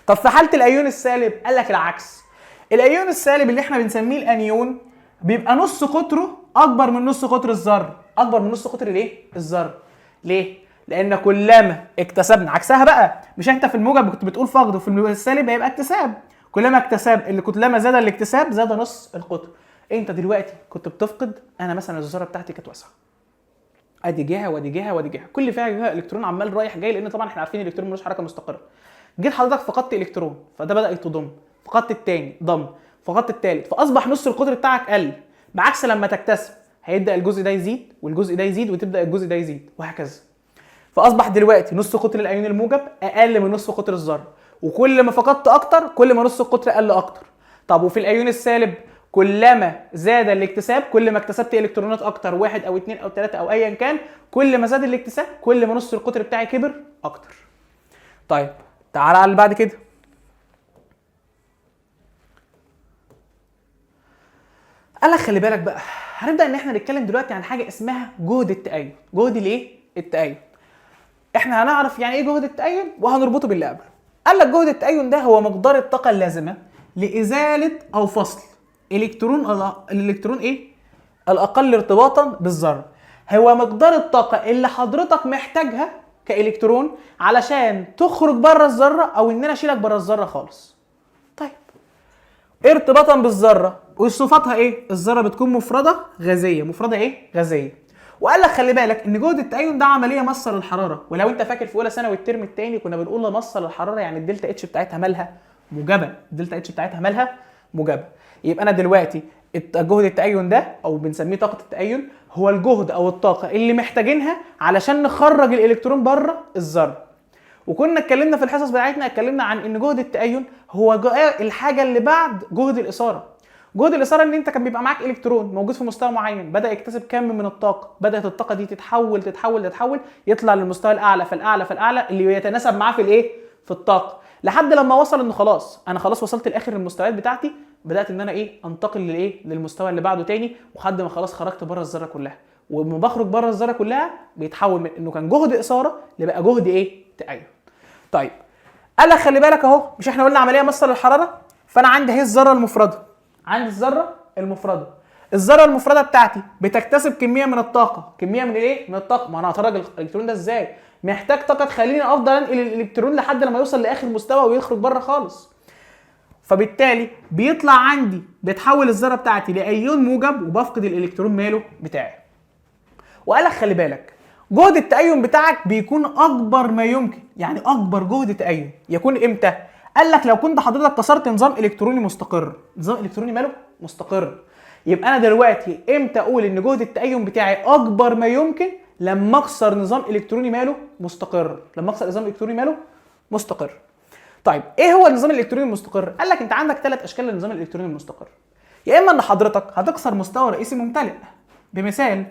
طب في حاله الايون السالب قال لك العكس. الايون السالب اللي احنا بنسميه الانيون بيبقى نص قطره اكبر من نص قطر الذره، اكبر من نص قطر الايه؟ الذره. ليه؟ لان كلما اكتسبنا عكسها بقى، مش انت في الموجب كنت بتقول فقد وفي السالب هيبقى اكتساب، كلما اكتساب اللي كلما زاد الاكتساب زاد نص القطر. انت دلوقتي كنت بتفقد، انا مثلا الذره بتاعتي كانت واسعه، ادي جهه وادي جهه وادي جهه، كل فيها جهه الكترون عمال رايح جاي، لان طبعا احنا عارفين الالكترون ملوش حركه مستقره. جيت حضرتك فقدت الكترون فده بدا يتضم، فقدت الثاني ضم، فقدت الثالث، فاصبح نص القطر بتاعك قل. بعكس لما تكتسب هيبدا الجزء ده يزيد والجزء ده يزيد وتبدا الجزء ده يزيد وهكذا. فاصبح دلوقتي نص قطر الايون الموجب اقل من نص قطر الذره، وكل ما فقدت اكتر كل ما نص القطر قل اكتر. طب وفي الايون السالب كلما زاد الاكتساب، كل ما اكتسبت الكترونات اكتر، 1 او 2 او 3 او ايا كان، كل ما زاد الاكتساب كل ما نص القطر بتاعي كبر اكتر. طيب تعالى على اللي بعد كده. قال لك خلي بالك بقى، هنبدا ان احنا نتكلم دلوقتي عن حاجه اسمها جهد التأين. جهد الايه؟ التأين. احنا هنعرف يعني ايه جهد التأين وهنربطه باللي قبله. قال لك جهد التأين ده هو مقدار الطاقه اللازمه لازاله او فصل الالكترون ايه؟ الاقل ارتباطا بالذره. هو مقدار الطاقه اللي حضرتك محتاجها كالكترون علشان تخرج بره الذره او ان انا اشيلك بره الذره خالص. طيب ارتباطا بالذره وصفاتها ايه؟ الذره بتكون مفرده غازيه. مفرده ايه؟ غازيه. وقال لك خلي بالك ان جهد التأين ده عمليه مصه للحراره، ولو انت فاكر في اولى ثانوي الترم الثاني كنا بنقول مصه للحراره يعني الدلتا اتش بتاعتها مالها؟ موجبه. الدلتا اتش بتاعتها مالها؟ موجبه. يبقى انا دلوقتي جهد التأين ده او بنسميه طاقه التأين هو الجهد او الطاقه اللي محتاجينها علشان نخرج الالكترون بره الذره. وكنا اتكلمنا في الحصص بتاعتنا اتكلمنا عن ان جهد التأين هو الحاجه اللي بعد جهد الاثاره. جهد الاثاره ان انت كان بيبقى معاك الكترون موجود في مستوى معين، بدا يكتسب كم من الطاقه، بدات الطاقه دي تتحول يطلع للمستوى الاعلى فالاعلى اللي يتناسب معاه في الايه؟ في الطاقه، لحد لما وصل انه خلاص انا وصلت لاخر المستويات بتاعتي، بدات ان انا ايه؟ انتقل للمستوى اللي بعده تاني، لحد ما خلاص خرجت بره الذره كلها. ولما بخرج بره الذره كلها بيتحول من انه كان جهد اثاره لبقى جهد ايه؟ تأين. طيب قال لك خلي بالك اهو، مش احنا قلنا عمليه مصه للحراره؟ فانا عندي اهي الذره المفرده، عندي الذره المفرده. الذره المفرده بتاعتي بتكتسب كميه من الطاقه. كميه من الايه؟ من الطاقه. ما انا هخرج الالكترون ده ازاي؟ محتاج طاقه تخليني افضل انقل الالكترون لحد لما يوصل لاخر مستوى ويخرج بره خالص. فبالتالي بيطلع عندي بتحول الذره بتاعتي لايون موجب وبفقد الالكترون ماله بتاعي. وقال لك خلي بالك جهد التأين بتاعك بيكون اكبر ما يمكن، يعني اكبر جهد تأين يكون امتى؟ قال لك لو كنت حضرتك كسرت نظام الكتروني مستقر. نظام الكتروني ماله مستقر. يبقى انا دلوقتي امتى اقول ان جهد التأين بتاعي اكبر ما يمكن؟ لما اكسر نظام الكتروني ماله مستقر. لما اكسر نظام الكتروني ماله مستقر. طيب ايه هو النظام الالكتروني المستقر؟ قال لك انت عندك 3 اشكال للنظام الالكتروني المستقر. يا اما ان حضرتك هتكسر مستوى رئيسي ممتلئ بمثال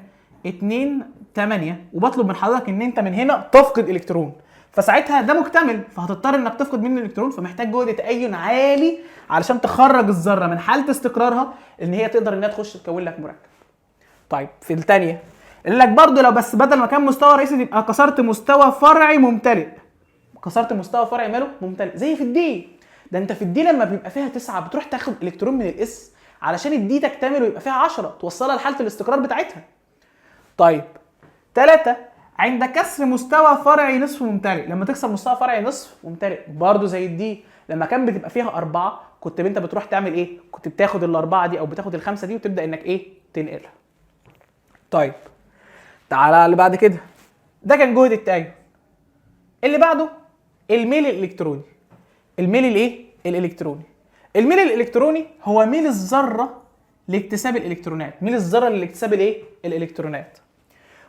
2 8 وبطلب من حضرتك ان انت من هنا تفقد الكترون، فساعتها ده مكتمل فهتضطر انك تفقد منه الالكترون، فمحتاج جهد تأين عالي علشان تخرج الذره من حاله استقرارها ان هي تقدر انها تخش تكون لك مركب. طيب في الثانيه قال لك برضه لو بس بدل ما كان مستوى رئيسي تبقى كسرت مستوى فرعي ممتلئ. كسرت مستوى فرعي ماله ممتلئ زي في الدي. ده انت في الدي لما بيبقى فيها 9 بتروح تاخد الكترون من الاس علشان الدي تكتمل ويبقى فيها 10 توصلها لحاله الاستقرار بتاعتها. طيب 3 عند كسر مستوى فرعي نصف ممتلئ. لما تكسر مستوى فرعي نصف ممتلئ برضه زي الدي لما كان بتبقى فيها 4 كنت انت بتروح تعمل ايه؟ كنت بتاخد ال4 دي او بتاخد ال5 دي وتبدا انك ايه؟ تنقلها. طيب تعالى على اللي بعد كده. ده كان جهد التأين. اللي بعده الميل الالكتروني. الميل الايه؟ الالكتروني. الميل الالكتروني هو ميل الذره لاكتساب الالكترونات. ميل الذره لاكتساب الايه؟ الالكترونات.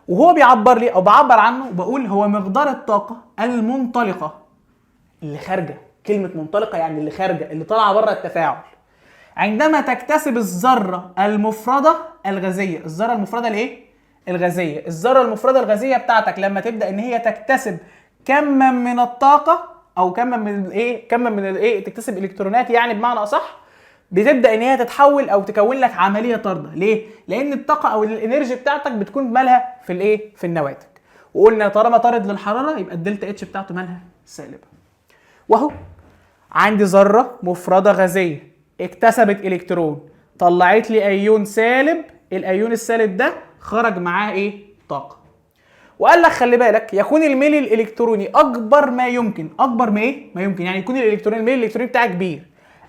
وهو بيعبر لي او بعبر عنه وبقول هو مقدار الطاقه المنطلقه اللي خارجه. كلمه منطلقه يعني اللي خارجه، اللي طالعه بره التفاعل، عندما تكتسب الذره المفرده الغازيه. الذره المفرده الايه؟ الغازيه. الذره المفرده الغازيه بتاعتك لما تبدا ان هي تكتسب كما من الطاقه او كما من الايه تكتسب الكترونات، يعني بمعنى اصح بتبدا ان هي تتحول او تكون لك عمليه طارده. ليه؟ لان الطاقه او الانرجي بتاعتك بتكون مالها في الايه؟ في النواتج. وقلنا طالما طارد للحراره يبقى الدلتا اتش بتاعته مالها؟ سالبه. واهو عندي ذره مفرده غازيه اكتسبت الكترون طلعت لي ايون سالب. الايون السالب ده خرج معاه ايه؟ طاقه. وقال لك خلي بالك يكون الميل الالكتروني اكبر ما يمكن. اكبر ما ايه؟ ما يمكن، يعني يكون الميل الالكتروني بتاعك كبير.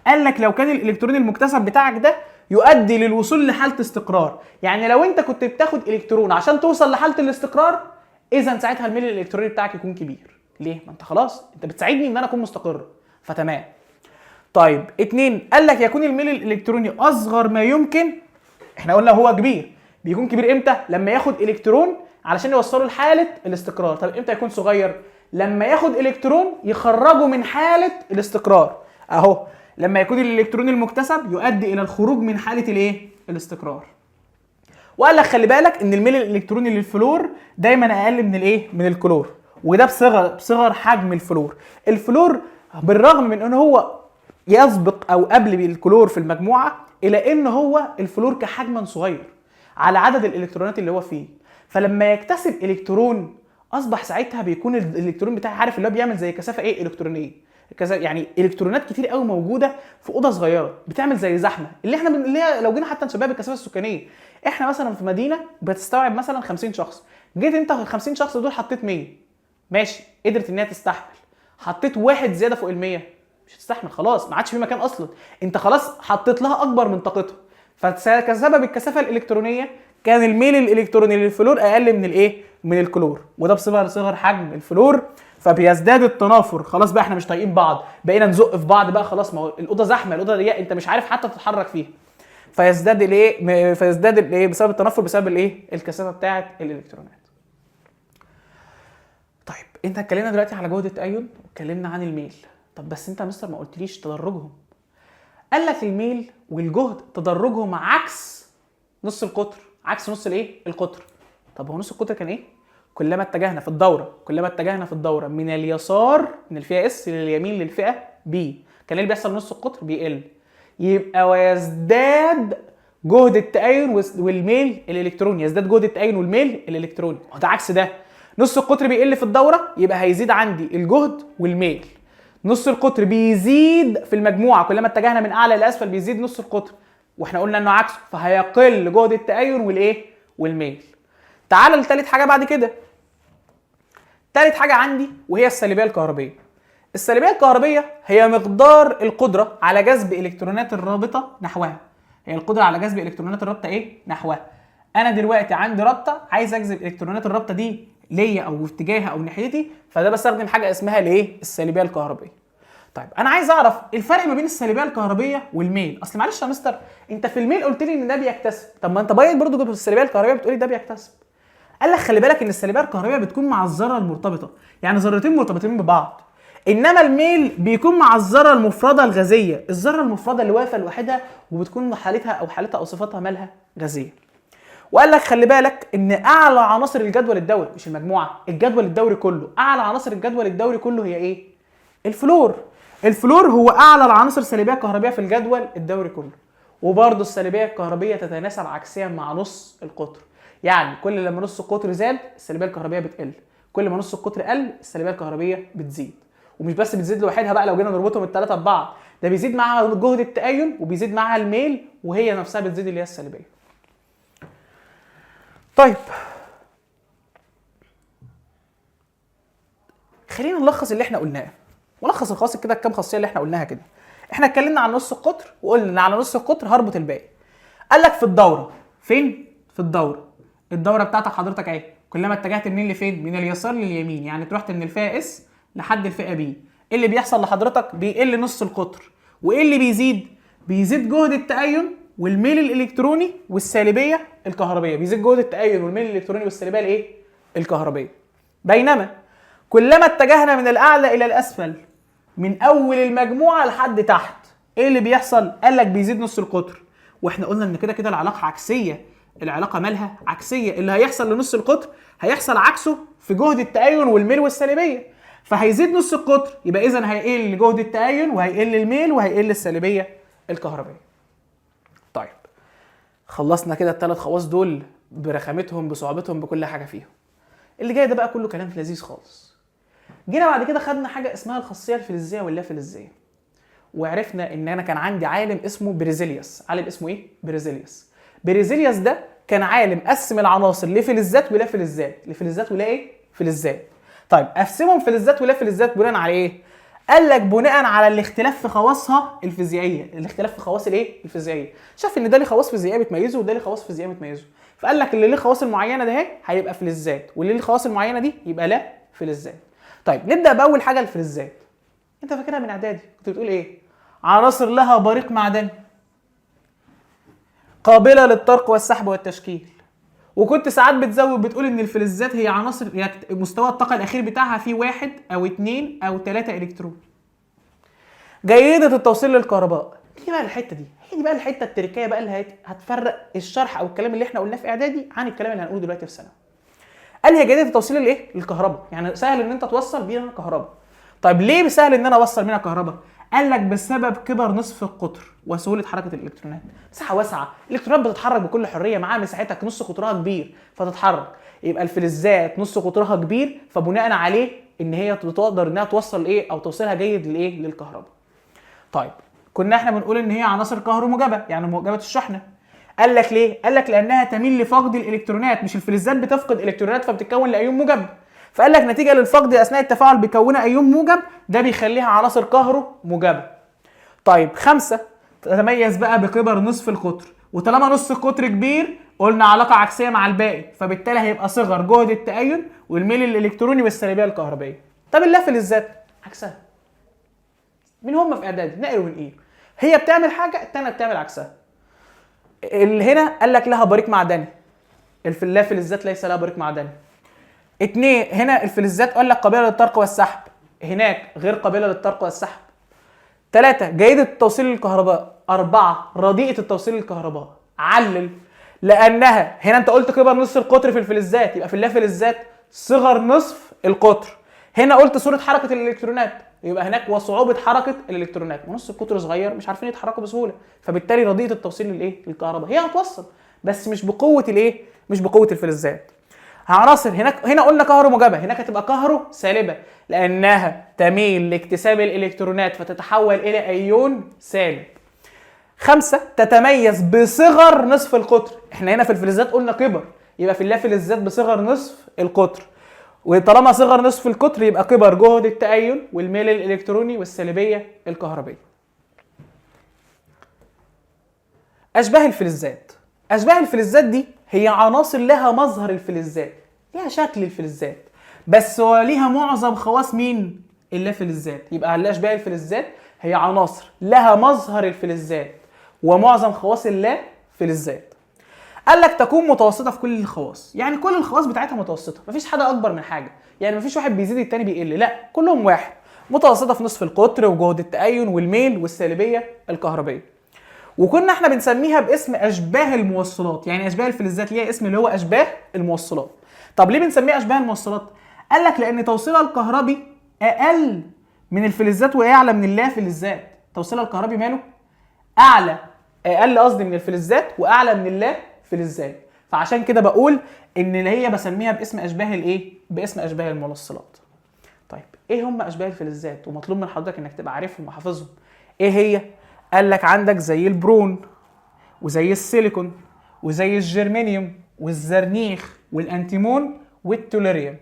قال لك لو كان الالكترون المكتسب بتاعك ده يؤدي للوصول لحاله استقرار. يعني لو انت كنت بتاخد الكترون عشان توصل لحاله الاستقرار، اذا ساعتها الميل الالكتروني بتاعك يكون كبير. ليه؟ ما انت خلاص انت بتساعدني ان انا اكون مستقر، فتمام. طيب 2 قال لك يكون الميل الالكتروني اصغر ما يمكن. احنا قلنا هو كبير. بيكون كبير امتى؟ لما ياخد الكترون علشان يوصله لحاله الاستقرار. طب امتى يكون صغير؟ لما ياخد الكترون يخرجه من حاله الاستقرار. اهو لما يكون الالكترون المكتسب يؤدي الى الخروج من حاله الايه؟ الاستقرار. وقال لك خلي بالك ان الميل الالكتروني للفلور دايما اقل من الايه؟ من الكلور، وده بصغر حجم الفلور. الفلور بالرغم من ان هو يسبق او قبل الكلور في المجموعه، الا ان هو الفلور كحجما صغير على عدد الالكترونات اللي هو فيه، فلما يكتسب الكترون اصبح ساعتها بيكون الالكترون بتاعي عارف اللي هو بيعمل زي كثافه ايه؟ الكترونيه. يعني الكترونات كتير قوي موجوده في اوضه صغيره بتعمل زي زحمه، اللي احنا اللي هي لو جينا حتى نشبهها بالكثافه السكانيه، احنا مثلا في مدينه بتستوعب مثلا 50 شخص، جيت انت ال 50 شخص دول حطيت 100 ماشي، قدرت ان هي تستحمل. حطيت واحد زياده فوق ال 100 مش هتستحمل، خلاص ما عادش في مكان اصلا، انت خلاص حطيت لها اكبر من طاقتها. فكسبب الكثافه الالكترونيه كان الميل الالكتروني للفلور اقل من الايه؟ من الكلور، وده بصغر حجم الفلور، فبيزداد التنافر. خلاص بقى احنا مش طايقين بعض، بقينا نزق في بعض بقى، خلاص ما هو الاوضه زحمه، الاوضه ضيقه، انت مش عارف حتى تتحرك فيها. فيزداد الايه؟ بسبب التنافر، بسبب الايه؟ الكثافه بتاعه الالكترونات. طيب انت اتكلمنا دلوقتي على جهد التأين واتكلمنا عن الميل. طب بس انت يا مستر ما قلتليش تدرجهم. قال لك الميل والجهد تدرجهم عكس نص القطر، عكس نص الايه؟ القطر. طب هو نص القطر كان ايه؟ كلما اتجهنا في الدوره من اليسار من الفئه اس لليمين للفئه بي، كان ايه اللي بيحصل؟ نص القطر بيقل، يبقى ويزداد جهد التأين والميل الالكتروني، يزداد جهد التأين والميل الالكتروني. وده عكس ده، نص القطر بيقل في الدوره يبقى هيزيد عندي الجهد والميل. نص القطر بيزيد في المجموعه، كلما اتجهنا من اعلى لاسفل بيزيد نص القطر، واحنا قلنا انه عكسه، فهيقل جهد التأين والايه؟ والميل. تعال لثالث حاجه بعد كده. ثالث حاجه عندي وهي السالبيه الكهربيه. السالبيه الكهربيه هي مقدار القدره على جذب الكترونات الرابطه نحوها. هي القدره على جذب الكترونات الرابطه ايه؟ نحوها. انا دلوقتي عندي رابطه عايز اجذب الكترونات الرابطه دي ليا او في اتجاهها او ناحيتي، فده بستخدم حاجه اسمها الايه؟ السالبيه الكهربيه. طيب انا عايز اعرف الفرق ما بين السالبيه الكهربيه والميل. اصل معلش يا مستر انت في الميل قلت لي ان ده بيكتسب، طب ما انت باين برضو جبت السالبيه الكهربيه بتقولي ده بيكتسب. قال لك خلي بالك ان السالبيه الكهربيه بتكون مع الذره المرتبطه، يعني ذرتين مرتبطين ببعض، انما الميل بيكون مع الذره المفرده الغازيه، الذره المفرده اللي واقفه لوحدها وبتكون حالتها او صفاتها مالها؟ غازيه. وقال لك خلي بالك ان اعلى عناصر الجدول الدوري، مش المجموعه، الجدول الدوري كله، اعلى عناصر الجدول الدوري كله هي ايه؟ الفلور. الفلور هو اعلى العناصر السالبيه الكهربيه في الجدول الدوري كله. وبرضه السالبيه الكهربيه تتناسب عكسيا مع نص القطر، يعني كل لما نص القطر زاد السالبيه الكهربيه بتقل، كل ما نص القطر قل السالبيه الكهربيه بتزيد. ومش بس بتزيد لوحدها بقى، لو جينا نربطهم الثلاثه ببعض ده بيزيد معاها جهد التأين وبيزيد معاها الميل، وهي نفسها بتزيد اللي هي السالبيه. طيب خلينا نلخص اللي احنا قلناه، ونلخص الخواص كده الكام خاصيه اللي احنا قلناها كده. احنا اتكلمنا عن نص القطر وقلنا ان على نص القطر هربط الباقي. قال لك في الدوره، فين؟ في الدوره بتاعتك حضرتك اهي، كلما اتجهت منين لفين؟ من اليسار لليمين، يعني رحت من الفئه اس لحد الفئه بي، ايه اللي بيحصل لحضرتك؟ بيقل نص القطر. وايه اللي بيزيد؟ بيزيد جهد التأين والميل الالكتروني والسالبيه الكهربيه، بيزيد جهد التأين والميل الالكتروني والسالبيه الايه؟ الكهربيه. بينما كلما اتجهنا من الاعلى الى الاسفل من اول المجموعه لحد تحت، ايه اللي بيحصل؟ قال لك بيزيد نص القطر. واحنا قلنا ان كده العلاقه عكسيه، العلاقه مالها؟ عكسيه. اللي هيحصل لنص القطر هيحصل عكسه في جهد التأين والميل والسالبيه، فهيزيد نص القطر، يبقى اذا هيقل جهد التأين وهيقل الميل وهيقل السالبيه الكهربيه. طيب خلصنا كده الثلاث خواص دول برخامتهم بصعوبتهم بكل حاجه فيهم. اللي جاي ده بقى كله كلام لذيذ خالص. جينا بعد كده خدنا حاجه اسمها الخاصيه الفلزيه واللا فلزيه، وعرفنا ان انا كان عندي عالم اسمه بريزيليوس. عالم اسمه ايه؟ بريزيليوس ده كان عالم قسم العناصر لفلزات ولا فلزات، لفلزات ولا ايه؟ فلزات. طيب قسمهم فلزات ولا فلزات بناء على ايه؟ قال لك بناء على الاختلاف في خواصها الفيزيائيه، الاختلاف في خواص الايه؟ الفيزيائيه. شاف ان ده ليه خواص فيزيائيه بتميزه وده ليه خواص فيزيائيه بتميزه، فقال لك اللي ليه خواص المعينه ده هيبقى فلزات، واللي ليه خواص المعينه دي يبقى لا فلزات. طيب نبدا باول حاجه الفلزات. انت فاكرها من اعدادي كنت بتقول ايه؟ عناصر لها بريق معدني قابله للطرق والسحب والتشكيل. وكنت ساعات بتزود بتقول ان الفلزات هي عناصر مستوى الطاقه الاخير بتاعها فيه 1 أو 2 أو 3 الكترون. جيده التوصيل للكهرباء. دي بقى الحته دي، هي دي بقى الحته التركيه بقى اللي هتفرق الشرح او الكلام اللي احنا قلناه في اعدادي عن الكلام اللي هنقوله دلوقتي في ثانوي. قال هي جيده التوصيل للايه؟ للكهرباء، يعني سهل ان انت توصل بيها كهرباء. طيب ليه سهل ان انا اوصل منها كهرباء؟ قال لك بسبب كبر نصف القطر وسهوله حركه الالكترونات. مساحه واسعه، الالكترونات بتتحرك بكل حريه، معاها مساحتها نص قطرها كبير فتتحرك، يبقى الفلزات نص قطرها كبير، فبناء عليه ان هي تقدر انها توصل ايه او توصيلها جيد للايه؟ للكهرباء. طيب كنا احنا بنقول ان هي عناصر كهروموجبه، يعني موجبه الشحنه. قال لك ليه؟ قال لك لانها تميل لفقد الالكترونات، مش الفلزات بتفقد الكترونات فبتتكون لايون موجب. فقال لك نتيجه للفقد اثناء التفاعل بيكونها ايون موجب، ده بيخليها عناصر كهروموجبه. طيب 5 تتميز بقى بكبر نصف القطر، وطالما نص القطر كبير قلنا علاقه عكسيه مع الباقي، فبالتالي هيبقى صغر جهد التأين والميل الالكتروني والسلبيه الكهربائيه. طب اللافلزات عكسها. مين هم في اعدادي؟ نقل ونقيل. هي بتعمل حاجه الثانيه بتعمل عكسها. اللي هنا قال لك لها بريق معدني، اللافلزات ليس لها بريق معدني. 2 هنا الفلزات قال لك قابله للطرق والسحب، هناك غير قابله للطرق والسحب. 3 جيده التوصيل للكهرباء. 4 رديئه التوصيل للكهرباء. علل لانها هنا انت قلت كبر نصف القطر في الفلزات، يبقى في اللافلزات صغر نصف القطر. هنا قلت صوره حركه الالكترونات، يبقى هناك وصعوبه حركه الالكترونات، ونص القطر صغير مش عارفين يتحركوا بسهوله، فبالتالي رديئه التوصيل للايه؟ للكهرباء. هي هتوصل بس مش بقوه الايه؟ مش بقوه الفلزات. عناصر هنا قلنا كهروموجبه، هناك هتبقى كهرو سالبه لانها تميل لاكتساب الالكترونات فتتحول الى ايون سالب. 5 تتميز بصغر نصف القطر، احنا هنا في الفلزات قلنا كبر، يبقى في اللافلزات بصغر نصف القطر، وطالما صغر نصف القطر يبقى كبر جهد التأين والميل الالكتروني والسلبيه الكهربائيه. اشباه الفلزات. اشباه الفلزات دي هي عناصر لها مظهر الفلزات، ليها شكل الفلزات، بس هو ليها معظم خواص مين؟ اللافلزات. يبقى اشباه الفلزات هي عناصر لها مظهر الفلزات ومعظم خواص اللافلزات. قال لك تكون متوسطه في كل الخواص، يعني كل الخواص بتاعتها متوسطه، مفيش حاجه اكبر من حاجه، يعني مفيش واحد بيزيد التاني بيقل، لا كلهم واحد، متوسطه في نصف القطر وجهد التأين والميل والسالبيه الكهربائيه. وكنا احنا بنسميها باسم اشباه الموصلات، يعني اشباه الفلزات ليها اسم اللي هو اشباه الموصلات. طب ليه بنسميها اشباه الموصلات؟ قال لك لان توصيلها الكهربي اقل من الفلزات واعلى من اللافلزات. توصيلها الكهربي ماله؟ اعلى، اقل قصدي من الفلزات واعلى من اللافلزات، فعشان كده بقول ان اللي هي بسميها باسم اشباه الايه؟ باسم اشباه الموصلات. طيب ايه هم اشباه الفلزات؟ ومطلوب من حضرتك انك تبقى عارفهم وحافظهم. ايه هي؟ قال لك عندك زي البرون وزي السيليكون وزي الجرمانيوم والزرنيخ والانتيمون والتوليريوم.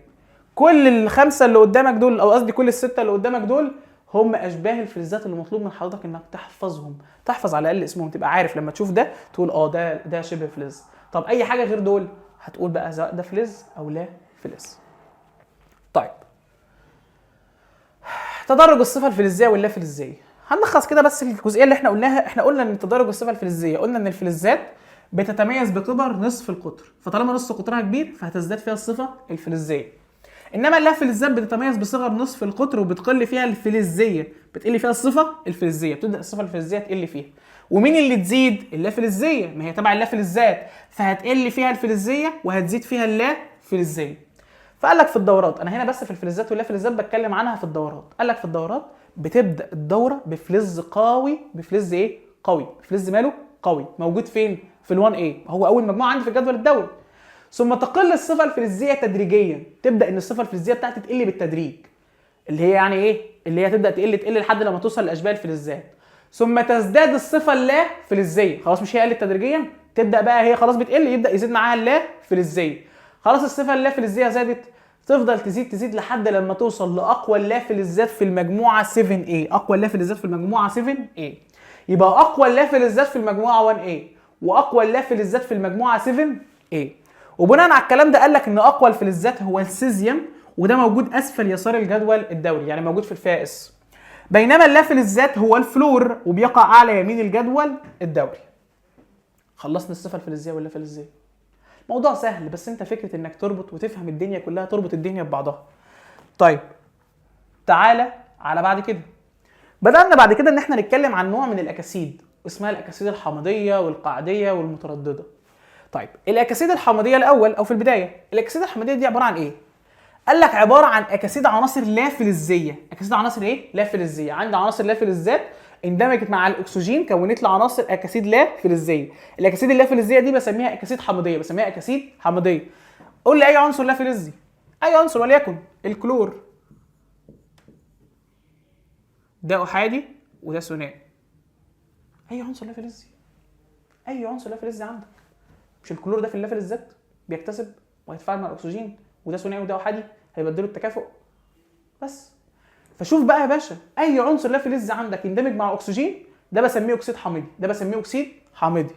كل ال5 اللي قدامك دول، او قصدي كل ال6 اللي قدامك دول هم اشباه الفلزات اللي مطلوب من حضرتك انك تحفظهم، تحفظ على الاقل اسمهم، تبقى عارف لما تشوف ده تقول ده شبه فلز. طب اي حاجه غير دول هتقول بقى سواء ده فلز او لا فلز. طيب تدرج الصفه الفلزيه واللافلزيه. هنلخص كده بس الجزئيه اللي احنا قلناها. احنا قلنا ان تدرج الصفه الفلزيه، قلنا ان الفلزات بتتميز بكبر نصف القطر، فطالما نصف قطرها كبير فهتزداد فيها الصفه الفلزيه. انما اللافلزات بتتميز بصغر نصف القطر وبتقل فيها الفلزيه، بتقل فيها الصفه الفلزيه، بتبدا الصفه الفلزيه تقل فيها. ومين اللي تزيد؟ اللافلزيه، ما هي تبع اللافلزات، فهتقل فيها الفلزيه وهتزيد فيها اللافلزيه. فقال لك في الدورات، انا هنا بس في الفلزات واللافلزات بتكلم عنها في الدورات. قال لك في الدورات بتبدا الدوره بفلز قوي، بفلز ايه؟ قوي. فلز ماله؟ قوي، موجود فين؟ في ال1A، هو اول مجموعه عندي في الجدول الدوري. ثم تقل الصفه الفلزيه تدريجيا، تبدا ان الصفه الفلزيه بتاعتي تقل بالتدريج، اللي هي يعني ايه؟ اللي هي تبدا تقل لحد لما توصل لاشباه الفلزات. ثم تزداد الصفه اللافلزيه، خلاص مش هي قلت تدريجيا، تبدا بقى هي خلاص بتقل، يبدا يزيد معاها اللافلزيه. خلاص الصفه اللافلزيه زادت، تفضل تزيد لحد لما توصل لاقوى اللافلزات في المجموعه 7A. اقوى اللافلزات في المجموعه 7A، يبقى اقوى اللافلزات في المجموعه 1A واقوى اللافلزات في المجموعه 7A. وبناء على الكلام ده قال لك ان اقوى الفلزات هو السيزيوم، وده موجود اسفل يسار الجدول الدوري، يعني موجود في الفائز. بينما اللافلزات هو الفلور وبيقع اعلى يمين الجدول الدوري. خلصنا الصفه الفلزيه واللافلزيه. موضوع سهل، بس انت فكره انك تربط وتفهم الدنيا كلها، تربط الدنيا ببعضها. طيب تعالى على بعد كده. بدأنا بعد كده ان احنا نتكلم عن نوع من الاكاسيد اسمها الاكاسيد الحامضيه والقاعديه والمتردده. طيب الاكاسيد الحامضيه الاول او في البدايه، الاكاسيد الحامضيه دي عباره عن ايه؟ قال لك عباره عن اكاسيد عناصر لا فلزيه. اكاسيد عناصر ايه؟ لا فلزيه. عندي عناصر لا فلزات اندمجت مع الاكسجين كونت لي عناصر اكاسيد لا فلزيه. الاكاسيد اللا فلزيه دي بسميها اكاسيد حامضيه، بسميها اكاسيد حامضيه. قول لي اي عنصر لا فلزي، اي عنصر، وليكن الكلور، ده احادي وده ثنائي. اي عنصر لا فلزي، اي عنصر لا فلزي عندك. مش الكلور ده في اللا فلزات بيكتسب وهيتفاعل مع الاكسجين، وده ثنائي وده احادي، هيبدلوا التكافؤ بس. فشوف بقى يا باشا، اي عنصر لا فلز عندك يندمج مع الاكسجين ده بسميه اكسيد حامضي، ده بسميه اكسيد حامضي.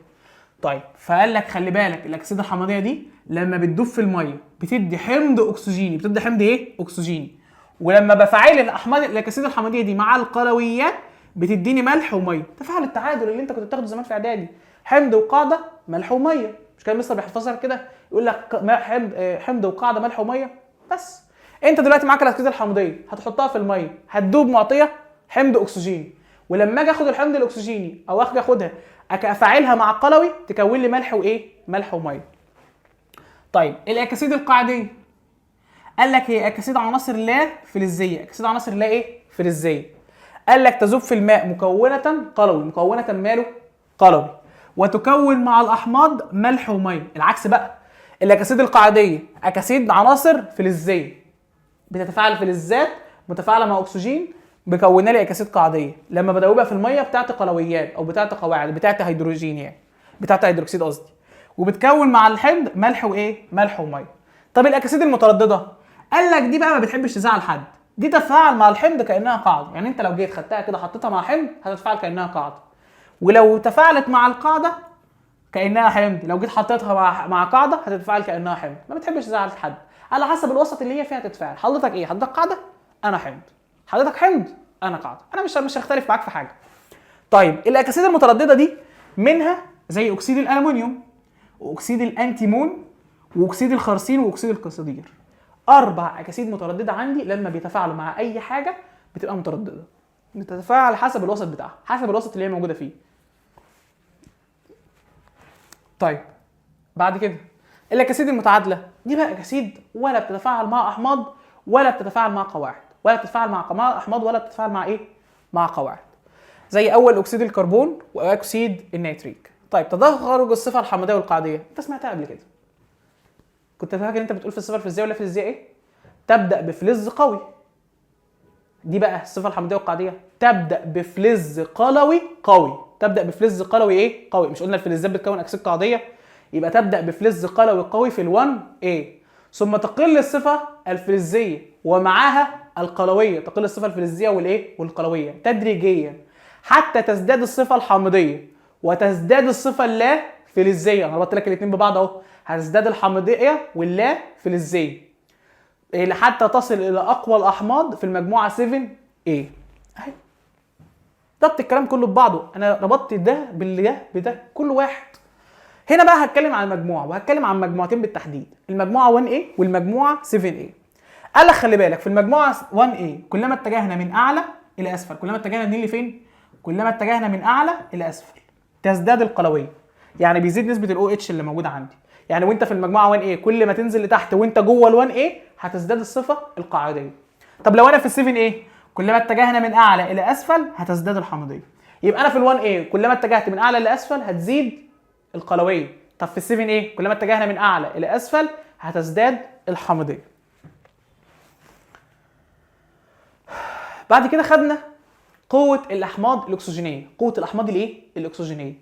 طيب فقال لك خلي بالك الاكسده الحامضيه دي لما بتدوب في الميه بتدي حمض اكسجيني، بتدي حمض ايه؟ اكسجيني. ولما بفعل الاحماض الاكاسيد الحامضيه دي مع القلويات بتديني ملح وميه. تفاعل التعادل اللي انت كنت بتاخده زمان في اعدادي، حمض وقاعده ملح وميه. مش كان مستر بيحفظها كده يقول لك حمض وقاعده ملح وميه بس. انت دلوقتي معاك الاكاسيد الحامضيه هتحطها في الميه هتدوب معطيه حمض اكسجيني، ولما اجي اخد الحمض الاكسجيني او اجي اخدها افعلها مع قلوي تكون لي ملح وايه؟ ملح وميه. طيب الاكاسيد القاعديه قال لك هي اكاسيد عناصر لا فلزيه. اكاسيد عناصر لا ايه؟ فلزيه. قال لك تذوب في الماء مكونه قلوي، مكونه ماله؟ قلوي، وتكون مع الاحماض ملح وميه. العكس بقى، الاكاسيد القاعديه اكاسيد عناصر فلزيه بتتفاعل فلزات متفاعله مع اكسجين بكوننا لي اكاسيد قاعديه. لما بدوبها في الميه بتاعت قلويات او بتاعت قواعد، بتاعت هيدروجين يعني، بتاعت هيدروكسيد قصدي، وبتكون مع الحمض ملح وايه؟ ملح وميه. طب الاكاسيد المتردده قال لك دي بقى ما بتحبش تزعل حد، دي تتفاعل مع الحمض كانها قاعده. يعني انت لو جيت خدتها كده حطيتها مع حمض هتتفاعل كانها قاعده، ولو تفاعلت مع القاعده كانها حمض، لو جيت حطيتها مع قاعده هتتفاعل كانها حمض. ما بتحبش تزعل حد، على حسب الوسط اللي هي فيها تتفاعل. حضرتك ايه؟ حضرتك قاعده انا حمض، حضرتك حمض انا قاعده، انا مش هختلف معاك في حاجه. طيب الاكاسيد المتردده دي منها زي اكسيد الالومنيوم واكسيد الانتيمون واكسيد الخرسين واكسيد القصدير. 4 اكاسيد متردده عندي لما بيتفاعلوا مع اي حاجه بتبقى متردده، بتتفاعل حسب الوسط بتاعها، حسب الوسط اللي هي موجوده فيه. طيب بعد كده الاكاسيد المتعادله دي بقى اكاسيد ولا بتتفاعل مع احماض ولا بتتفاعل مع قواعد، ولا بتتفاعل مع احماض ولا بتتفاعل مع ايه؟ مع قواعد. زي اول اكسيد الكربون واكسيد النيتريك. طيب تدرج الصفه الحامضيه والقاعديه انت سمعتها قبل كده، كنت فاكر انت بتقول في الصفه الفلزيه ولا فلزيه ايه؟ تبدا بفلز قوي. دي بقى الصفه الحامضيه والقاعديه تبدا بفلز قلوي قوي. تبدا بفلز قلوي ايه؟ قوي. مش قلنا الفلزات بتكون اكسيد قاعديه؟ يبقى تبدا بفلز قلوي قوي في ال1 A، ثم تقل الصفه الفلزيه ومعاها القلويه، تقل الصفه الفلزيه والايه؟ والقلويه تدريجيا حتى تزداد الصفه الحامضيه وتزداد الصفه اللا فلزيه. انا ربطت لك الاثنين ببعض اهو، هتزداد الحامضيه واللا فلزيه لحتى تصل الى اقوى الاحماض في المجموعه 7A اهي. ربط الكلام كله ببعضه، انا ربطت ده بالده بده كل واحد. هنا بقى هتكلم عن المجموعه، وهتكلم عن مجموعتين بالتحديد، المجموعه 1A والمجموعه 7A. قال لك خلي بالك في المجموعه 1A كلما اتجهنا من اعلى الى اسفل، كلما اتجهنا منين لفين؟ كلما اتجهنا من اعلى الى اسفل تزداد القلويه، يعني بيزيد نسبه الاو اتش اللي موجوده عندي. يعني وانت في المجموعه 1A كل ما تنزل لتحت وانت جوه ال1A هتزداد الصفه القاعديه. طب لو انا في ال7A كلما اتجهنا من اعلى الى اسفل هتزداد الحامضيه. يبقى انا في ال1A كلما اتجهت من اعلى لاسفل هتزيد القلويه. طب في ال7A كلما اتجهنا من اعلى الى اسفل هتزداد الحامضيه. بعد كده خدنا قوه الاحماض الاكسجينيه. قوه الاحماض الايه؟ الاكسجينيه.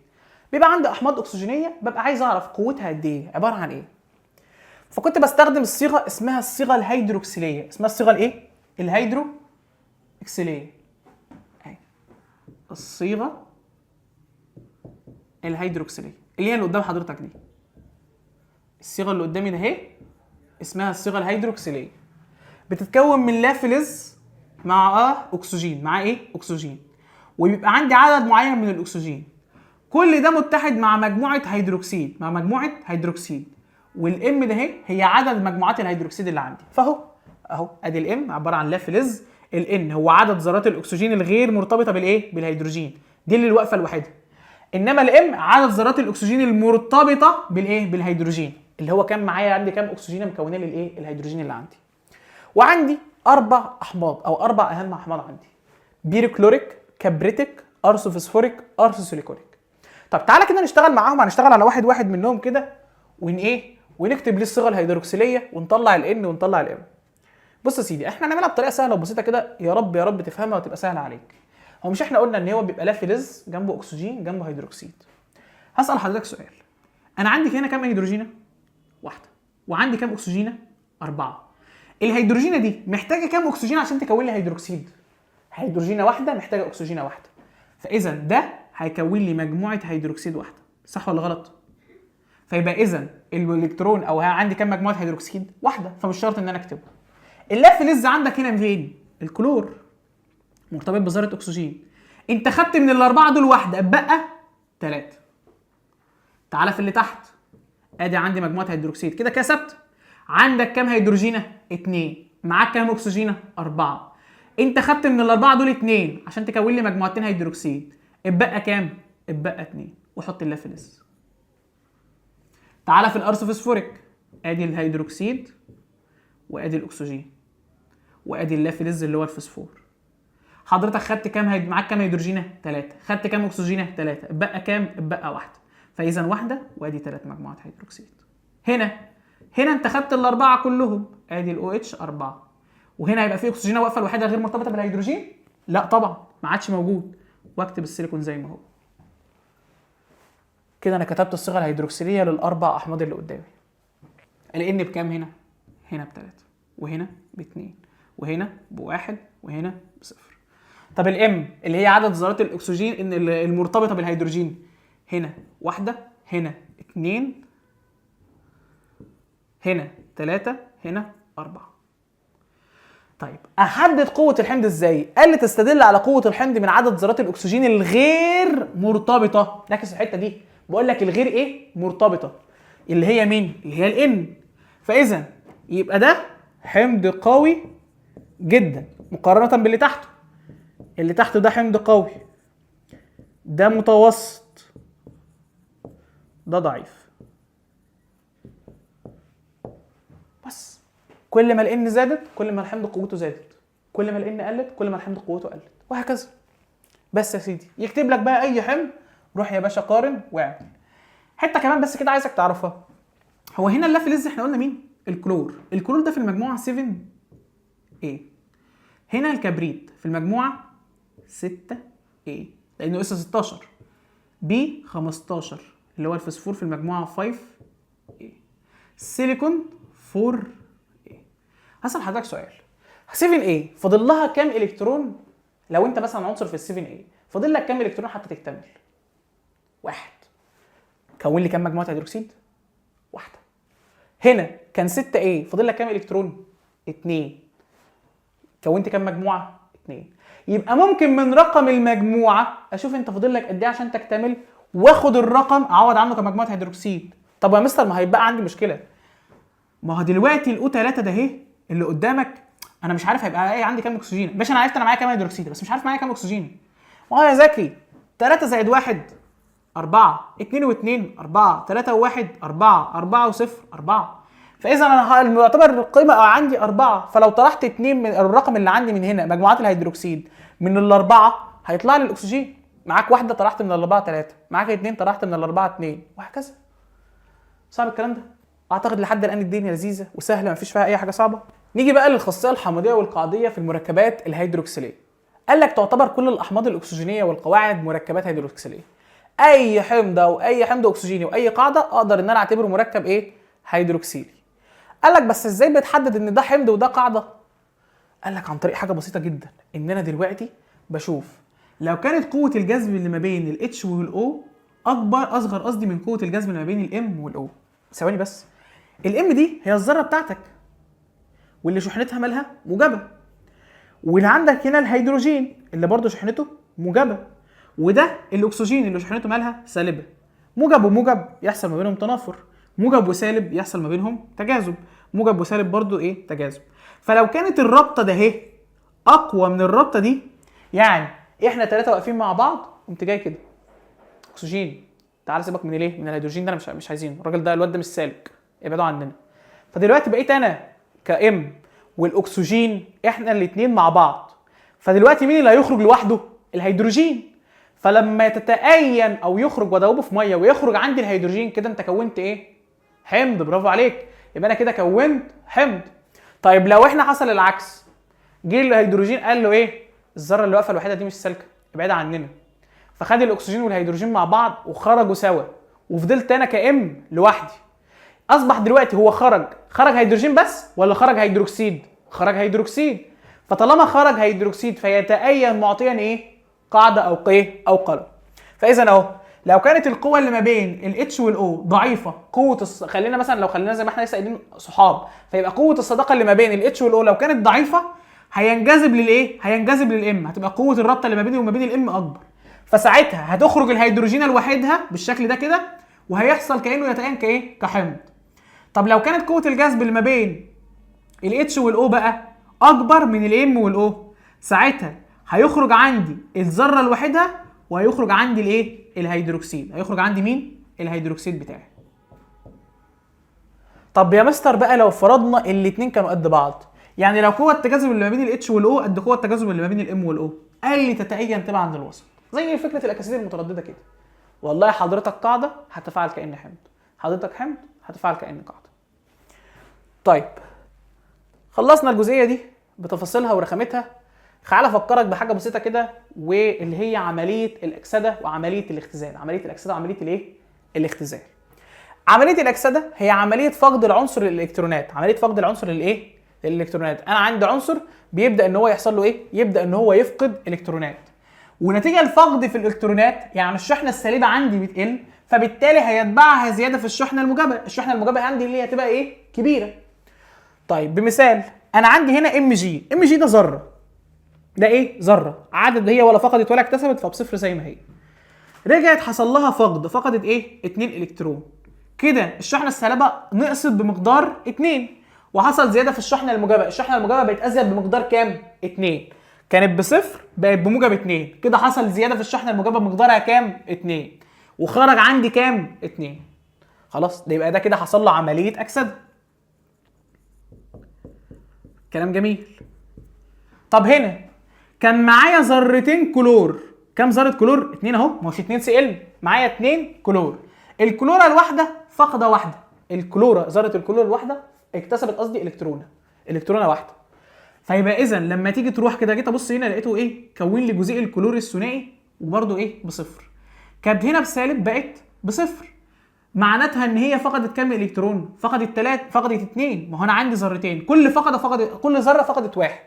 بيبقى عندي احماض اكسجينيه ببقى عايز اعرف قوتها قد ايه، عباره عن ايه. فكنت بستخدم الصيغه اسمها الصيغه الهيدروكسيليه. اسمها الصيغه الايه؟ الهيدروكسيليه. الصيغه الهيدروكسيليه اللي هي اللي قدام حضرتك دي، الصيغه اللي قدامي ده اهي اسمها الصيغه الهيدروكسيليه. بتتكون من لا فلز مع اكسجين، مع ايه؟ اكسجين، وبيبقى عندي عدد معين من الاكسجين، كل ده متحد مع مجموعه هيدروكسيد، مع مجموعه هيدروكسيد، والام ده اهي هي عدد مجموعات الهيدروكسيد اللي عندي. فاهو اهو ادي الام عباره عن لا فلز، الN هو عدد ذرات الاكسجين الغير مرتبطه بالايه؟ بالهيدروجين، دي اللي الوقفه الوحيده. انما الM عدد ذرات الاكسجين المرتبطه بالايه؟ بالهيدروجين، اللي هو كام معايا؟ عندي كام اكسجينه مكونه للايه؟ الهيدروجين اللي عندي. وعندي 4 احماض او 4 اهم احماض عندي: بيروكلوريك، كبريتيك، ارثوفوسفوريك، ارثوسيليكونيك. طب تعالى كده نشتغل معاهم، هنشتغل على واحد واحد منهم كده ونكتب ليه الصيغه الهيدروكسيليه ونطلع الN ونطلع الM. بص يا سيدي، احنا هنعملها بطريقه سهله وبسيطه كده، يا رب يا رب تفهمها وتبقى سهله عليك. هو مش احنا قلنا ان هو بيبقى لا فلز جنبه اكسجين جنبه هيدروكسيد؟ هسال حضرتك سؤال، انا عندي هنا كام هيدروجينه؟ واحده. وعندي كام اكسجينه؟ 4. الهيدروجينه دي محتاجه كام اكسجين عشان تكون لي هيدروكسيد؟ هيدروجينه واحده محتاجه اكسجينه واحده، فاذا ده هيكون لي مجموعه هيدروكسيد واحده، صح ولا غلط؟ فيبقى اذا الالكترون او عندي كام مجموعه هيدروكسيد؟ واحده، فمش شرط ان انا اكتبه. اللا فلز عندك هنا فين؟ الكلور مرتبط بذره اكسجين، انت خدت من الاربعه دول واحده، اتبقى 3. تعالى في اللي تحت، ادي عندي مجموعه هيدروكسيد كده كسبت. عندك كام هيدروجينه؟ 2. معاك كام اكسجينه؟ 4. انت خدت من الاربعه دول 2 عشان تكون لي مجموعتين هيدروكسيد، اتبقى كام؟ اتبقى 2. وحط اللا فلز. تعالى في الارثوفوسفوريك، ادي الهيدروكسيد وادي الاكسجين وادي اللا فلز اللي هو الفوسفور. حضرتك خدت كام معاك كام هيدروجينه؟ 3. خدت كام اكسجينه؟ 3. اتبقى كام؟ اتبقى 1. فاذا واحده وادي 3 مجموعات هيدروكسيد. هنا انت خدت الاربعه كلهم، ادي الاو اتش 4. وهنا هيبقى في اكسجينه واقفه الوحيده غير مرتبطه بالهيدروجين؟ لا طبعا، ما عادش موجود. واكتب السيليكون زي ما هو. كده انا كتبت الصيغه الهيدروكسيليه للاربع احماض اللي قدامي. الN بكام هنا؟ هنا ب3، وهنا ب2، وهنا ب1، وهنا ب0. طب الM اللي هي عدد ذرات الاكسجين المرتبطه بالهيدروجين، هنا 1، هنا 2، هنا 3، هنا 4. طيب احدد قوه الحمض ازاي؟ قال لي تستدل على قوه الحمض من عدد ذرات الاكسجين الغير مرتبطه. ركز في الحته دي، بقول لك الغير ايه؟ مرتبطه، اللي هي مين؟ اللي هي الN. فاذا يبقى ده حمض قوي جدا مقارنه باللي تحته. اللي تحته ده حمض قوي، ده متوسط، ده ضعيف. بس كل ما الN زادت كل ما الحمض قوته زادت، كل ما الN قلت كل ما الحمض قوته قلت، وهكذا. بس يا سيدي يكتب لك بقى اي حمض، روح يا باشا قارن واعمل. حته كمان بس كده عايزك تعرفها، هو هنا اللا فلز احنا قلنا مين؟ الكلور. الكلور ده في المجموعه 7A. هنا الكبريت في المجموعه 6A لانه اس 16. B 15 اللي هو الفوسفور في المجموعه 5A. السيليكون 4A. هسأل حضرتك سؤال، 7A فاضل لها كام الكترون؟ لو انت مثلا عنصر في 7A فاضل لك كام الكترون حتى تكتمل؟ 1. كون لي كام مجموعه هيدروكسيد؟ 1. هنا كان 6A فاضل لك كام الكترون؟ 2. كونت كام مجموعه؟ 2. يبقى ممكن من رقم المجموعه اشوف انت فاضل لك قد ايه عشان تكتمل، واخد الرقم اعوض عنه كمجموعه هيدروكسيد. طب يا مستر ما هيبقى عندي مشكله، ما هو دلوقتي الاو 3 ده اهي اللي قدامك، انا مش عارف هيبقى ايه عندي كام اكسجين. باش انا عرفت انا معايا كام هيدروكسيد بس مش عارف معايا كام اكسجين. ما هو يا ذكي 3 زائد 1 4، 2 و2 4، 3 و1 4، 4 و0 4. فاذا انا يعتبر القيمه عندي 4، فلو طرحت 2 من الرقم اللي عندي من هنا مجموعات الهيدروكسيد من الاربعه هيطلع لي الاكسجين. معاك واحده طرحت من الاربعه 3، معاك 2 طرحت من الاربعه 2، وهكذا. صعب الكلام ده؟ اعتقد لحد الان الدنيا لذيذه وسهله مفيش فيها اي حاجه صعبه. نيجي بقى للخاصيه الحمضيه والقاعديه في المركبات الهيدروكسيليه. قال لك تعتبر كل الاحماض الاكسجينيه والقواعد مركبات هيدروكسيليه. اي حمض او اي حمض اكسجيني واي قاعده اقدر ان انا اعتبره مركب ايه؟ هيدروكسيلي. قال لك بس ازاي بتحدد ان ده حمض وده قاعده؟ قال لك عن طريق حاجه بسيطه جدا، ان انا دلوقتي بشوف لو كانت قوه الجذب اللي ما بين الاتش والاو اصغر من قوه الجذب اللي ما بين الام والاو. ثواني بس، الام دي هي الذره بتاعتك واللي شحنتها مالها موجبه، واللي عندك هنا الهيدروجين اللي برضه شحنته موجبه، وده الاكسجين اللي شحنته مالها سالبه. موجب وموجب يحصل ما بينهم تنافر، موجب وسالب يحصل ما بينهم تجاذب، موجب وسالب برضو ايه؟ تجاذب. فلو كانت الرابطه ده اهي اقوى من الرابطه دي. يعني احنا 3 واقفين مع بعض، قمت جاي كده اكسجين تعال سيبك من ليه؟ من الهيدروجين ده انا مش عايزينه، الراجل ده الواد ده مش سالك، ابعدوا عننا. فدلوقتي بقيت انا كام والاكسجين احنا الاثنين مع بعض، فدلوقتي مين اللي هيخرج لوحده؟ الهيدروجين. فلما تتأين او يخرج وادوبه في ميه ويخرج عندي الهيدروجين، كده انت كونت ايه؟ حمض. برافو عليك، يبقى انا كده كونت حمض. طيب لو احنا حصل العكس، جه الهيدروجين قال له ايه؟ الذره اللي واقفه الوحيده دي مش سالكه، ابعد عننا. فخد الاكسجين والهيدروجين مع بعض وخرجوا سوا، وفضلت انا كام لوحدي. اصبح دلوقتي هو خرج هيدروجين بس ولا خرج هيدروكسيد؟ خرج هيدروكسيد. فطالما خرج هيدروكسيد فيتأين معطيا ايه؟ قاعده او قيه او قلم. فاذا اهو لو كانت القوه اللي ما بين الاتش والاو ضعيفه، خلينا مثلا لو خلينا زي ما احنا لسه قايلين صحاب، فيبقى قوه الصداقه اللي ما بين الاتش والاو لو كانت ضعيفه هينجذب للايه؟ هينجذب للام، هتبقى قوه الرابطه اللي ما بيني وما بين الام اكبر. فساعتها هتخرج الهيدروجين لوحدها بالشكل ده كده، وهيحصل كانه يتأين كايه؟ كحمض. طب لو كانت قوه الجذب اللي ما بين الاتش والاو بقى اكبر من الام والاو، ساعتها هيخرج عندي الذره لوحدها وهيخرج عندي الايه؟ الهيدروكسيد. هيخرج عندي مين؟ الهيدروكسيد بتاعي. طب يا مستر بقى لو فرضنا الاثنين كانوا قد بعض، يعني لو قوه التجاذب اللي ما بين الاتش والاو قد قوه التجاذب اللي ما بين الام والاو، قال لي تتأين تبع عند الوسط، زي فكره الاكاسيد المتردده كده. والله حضرتك قاعده هتفاعل كأن حمض، حضرتك حمض هتفاعل كأن قاعده. طيب خلصنا الجزئيه دي بتفاصيلها ورخامتها. تعالى افكرك بحاجه بسيطه كده، واللي هي عمليه الاكسده وعمليه الاختزال. عمليه الاكسده وعمليه الايه؟ الاختزال. عمليه الاكسده هي عمليه فقد العنصر للالكترونات. عمليه فقد العنصر للايه؟ للالكترونات. انا عندي عنصر بيبدا ان هو يحصل له ايه؟ يبدا ان هو يفقد الكترونات، ونتيجه الفقد في الالكترونات يعني الشحنه السالبه عندي بتقل، فبالتالي هيتبعها زياده في الشحنه الموجبه. الشحنه الموجبه عندي اللي هي هتبقى ايه؟ كبيره. طيب بمثال، انا عندي هنا ام جي. ام جي ده ذره، ده ايه؟ ذره عدد، هي ولا فقدت ولا اكتسبت، فبصفر زي ما هي. رجعت حصل لها فقدت ايه؟ 2 الكترون. كده الشحنه السالبه نقصت بمقدار 2، وحصل زياده في الشحنه الموجبه. الشحنه الموجبه بقت ازيد بمقدار كام؟ 2. كانت بصفر بقت بموجب 2. كده حصل زياده في الشحنه الموجبه بمقدارها كام؟ 2. وخرج عندي كام؟ 2. خلاص، ده يبقى ده كده حصل له عمليه اكسده. كلام جميل. طب هنا كان معايا ذرتين كلور. كام ذره كلور؟ 2 اهو، ما هوش 2 سي ال، معايا 2 كلور. الكلوره الواحده فاقده واحده. الكلوره ذره الكلور الواحده اكتسبت قصدي الكترونه واحده. فيبقى اذا لما تيجي تروح كده، جيت ابص هنا لقيته ايه؟ كون لي جزيء الكلور الثنائي وبرده ايه؟ بصفر. كانت هنا بسالب بقت بصفر. معناتها ان هي فقدت كام الكترون؟ فقدت 3، فقدت 2. ما هو انا عندي ذرتين، كل ذره فقدت 1.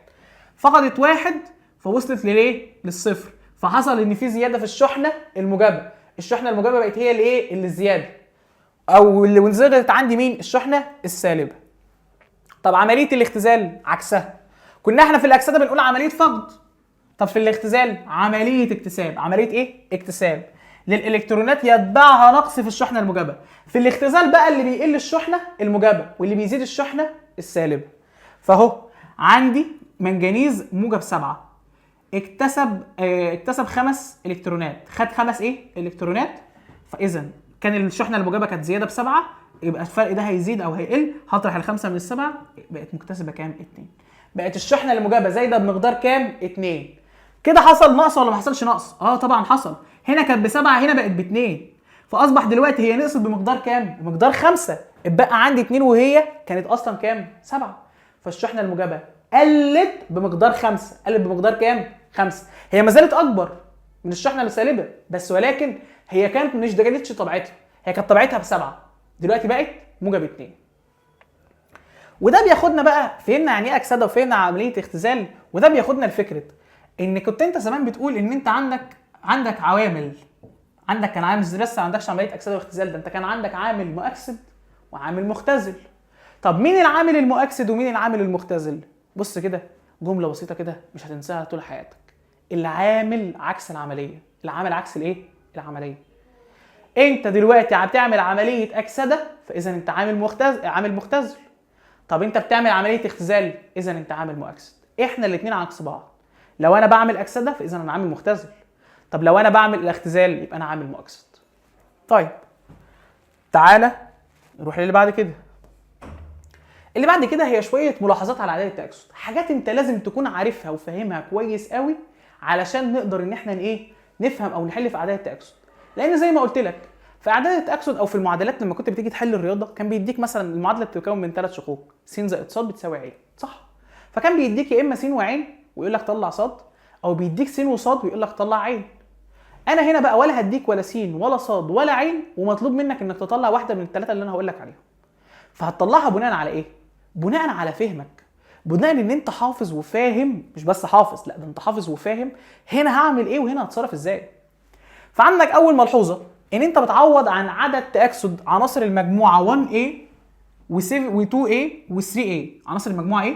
فقدت 1 فوصلت لليه؟ للصفر. فحصل ان في زياده في الشحنه الموجبه. الشحنه الموجبه بقت هي اللي ايه؟ اللي الزياده، او اللي انزلت عندي مين؟ الشحنه السالبه. طب عمليه الاختزال عكسها. كنا احنا في الاكسده بنقول عمليه فقد، طب في الاختزال عمليه اكتساب. عمليه ايه؟ اكتساب للالكترونات يتبعها نقص في الشحنه الموجبه. في الاختزال بقى اللي بيقل الشحنه الموجبه واللي بيزيد الشحنه السالبه. فاهو عندي منجنيز موجب 7 اكتسب 5 الكترونات، خد 5 ايه؟ الكترونات. فاذا كان الشحنه الموجبه كانت زياده ب7، يبقى الفرق ده هيزيد او هيقل. هطرح ال5 من ال7 بقت مكتسبه كام؟ 2. بقت الشحنه الموجبه زايده بمقدار كام؟ 2. كده حصل نقص ولا ما حصلش نقص؟ طبعا حصل. هنا كانت ب7 هنا بقت ب2، فاصبح دلوقتي هي نقصت بمقدار كام؟ بمقدار 5. اتبقى عندي 2 وهي كانت اصلا كام؟ 7. فالشحنه الموجبه قلت بمقدار 5. قلت بمقدار كام؟ 5. هي ما زالت اكبر من الشحنه السالبه بس، ولكن هي كانت مش جدتش طبيعتها. هي كانت طبيعتها ب7، دلوقتي بقت موجب 2. وده بياخدنا بقى، فهمنا يعني ايه اكسده وفهمنا عمليه اختزال. وده بياخدنا لفكره ان كنت انت زمان بتقول ان انت عندك عوامل. كان عامل بس ما عندكش عمليه اكسده واختزال، ده انت كان عندك عامل مؤكسد وعامل مختزل. طب مين العامل المؤكسد ومين العامل المختزل؟ بص كده، جمله بسيطه كده مش هتنساها طول حياتك. العامل عكس العمليه. العامل عكس الايه؟ العمليه. انت دلوقتي بتعمل عمليه اكسده، فاذا انت عامل مختزل. طب انت بتعمل عمليه اختزال، اذا انت عامل مؤكسد. احنا الاثنين عكس بعض. لو انا بعمل اكسده فاذا انا عامل مختزل. طب لو انا بعمل الاختزال يبقى انا عامل مؤكسد. طيب تعالى نروح للي بعد كده. اللي بعد كده هي شويه ملاحظات على اعداد التاكسد، حاجات انت لازم تكون عارفها وفاهمها كويس قوي علشان نقدر ان احنا نفهم او نحل في اعداد التاكسد. لان زي ما قلت لك في اعداد التاكسد او في المعادلات لما كنت بتيجي تحل الرياضه كان بيديك مثلا المعادله بتتكون من 3 شقوق، س زائد ص بتساوي ع، صح؟ فكان بيديك يا اما س وع ويقول لك طلع ص، او بيديك س وص ويقول لك طلع ع. انا هنا بقى ولا هديك ولا س ولا ص ولا ع، ومطلوب منك انك تطلع واحده من الثلاثه اللي انا هقول لك عليهم. فهتطلعها بناء على ايه؟ بناء على فهمك، بناء ان انت حافظ وفاهم، مش بس حافظ، لا ده انت حافظ وفاهم هنا هعمل ايه وهنا هتصرف ازاي. فعندك اول ملحوظه ان انت بتعوض عن عدد تاكسد عناصر المجموعه 1A و2A و3A. عناصر المجموعه ايه؟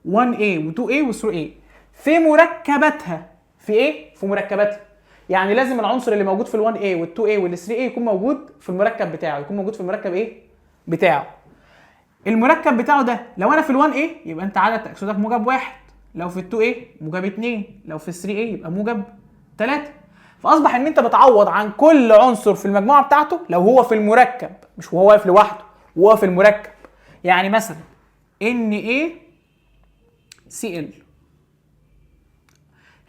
1A و2A و3A في مركباتها. في ايه؟ في مركباتها. يعني لازم العنصر اللي موجود في ال1A وال2A وال3A يكون موجود في المركب بتاعه، يكون موجود في المركب ايه؟ بتاعه. المركب بتاعه ده لو انا في ال1A يبقى انت عدد تاكسدك موجب 1، لو في ال2A موجب 2، لو في ال3A يبقى موجب 3. فاصبح ان انت بتعوض عن كل عنصر في المجموعه بتاعته لو هو في المركب، مش وهو واقف لوحده، وهو في المركب. يعني مثلا NaCl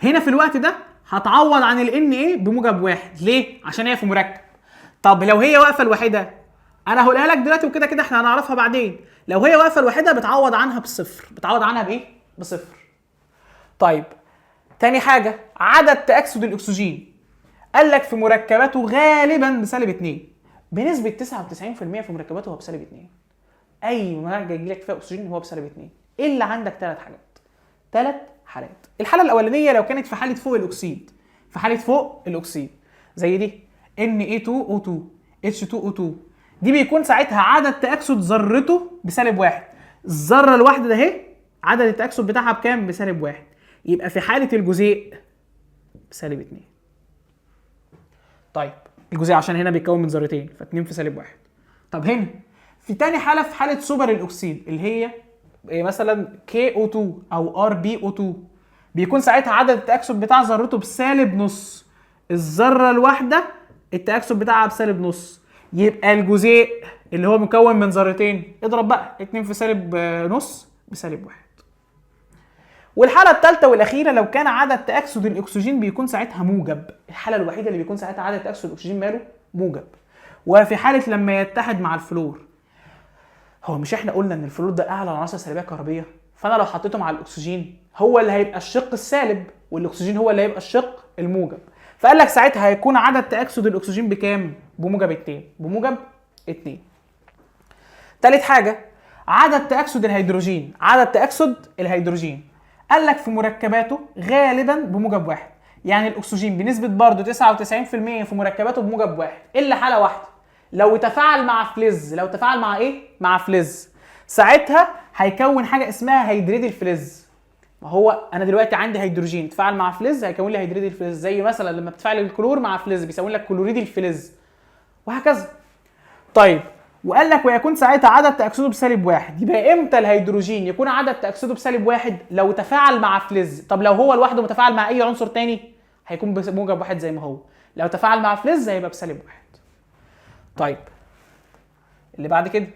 هنا في الوقت ده هتعوض عن ال Na بموجب 1. ليه؟ عشان هي في مركب. طب لو هي واقفه لوحدها انا هقولها لك دلوقتي وكده كده احنا هنعرفها بعدين. لو هي واقفه لوحدها بتعوض عنها بصفر. بتعوض عنها بايه؟ بصفر. طيب تاني حاجه عدد تاكسد الاكسجين قال لك في مركباته غالبا بسالب 2 بنسبه 99% في مركباته هو بسالب 2. اي مركب يجي لك فيها اكسجين هو بسالب 2 الا عندك ثلاث حالات. الحاله الاولانيه لو كانت في حاله فوق الاكسيد، في حاله فوق الاكسيد زي دي Na2O2 H2O2 دي بيكون ساعتها عدد تاكسد ذرته بسالب 1. الذره الواحده ده اهي عدد التاكسد بتاعها بكام؟ بسالب 1. يبقى في حاله الجزيء بسالب 2. طيب الجزيء عشان هنا بيتكون من ذرتين ف2 في سالب 1. طب هنا في تاني حاله في حاله سوبر الاكسيد اللي هي مثلا KO2 او RbO2 بيكون ساعتها عدد التاكسد بتاع ذرته بسالب نص. الذره الواحده التاكسد بتاعها بسالب نص. يبقى الجزيء اللي هو مكون من ذرتين اضرب بقى 2 في سالب نص بسالب 1. والحاله الثالثه والاخيره لو كان عدد تاكسد الاكسجين بيكون ساعتها موجب. الحاله الوحيده اللي بيكون ساعتها عدد تاكسد الاكسجين ماله؟ موجب. وفي حاله لما يتحد مع الفلور، هو مش احنا قلنا ان الفلور ده اعلى العناصر السلبيه الكهربيه؟ فانا لو حطيته مع الاكسجين هو اللي هيبقى الشق السالب والاكسجين هو اللي هيبقى الشق الموجب. فقال لك ساعتها هيكون عدد تاكسد الاكسجين بكام؟ بموجب 2. بموجب 2. ثالث حاجه عدد تاكسد الهيدروجين. عدد تاكسد الهيدروجين قال لك في مركباته غالبا بموجب 1. يعني الاكسجين بنسبه برضه 99% في مركباته بموجب 1 الا حاله واحده لو تفاعل مع فلز. لو تفاعل مع ايه؟ مع فلز. ساعتها هيكون حاجه اسمها هيدريد الفلز. ما هو انا دلوقتي عندي هيدروجين تفاعل مع فلز هيكون لي هيدريد الفلز، زي مثلا لما بتفاعل الكلور مع فلز بيسوي لك كلوريد الفلز وهكذا. طيب وقال لك ويكون ساعتها عدد تاكسده بسالب 1. يبقى امتى الهيدروجين يكون عدد تاكسده بسالب 1؟ لو تفاعل مع فلز. طب لو هو لوحده متفاعل مع اي عنصر تاني هيكون بموجب 1 زي ما هو. لو تفاعل مع فلز هيبقى بسالب 1. طيب اللي بعد كده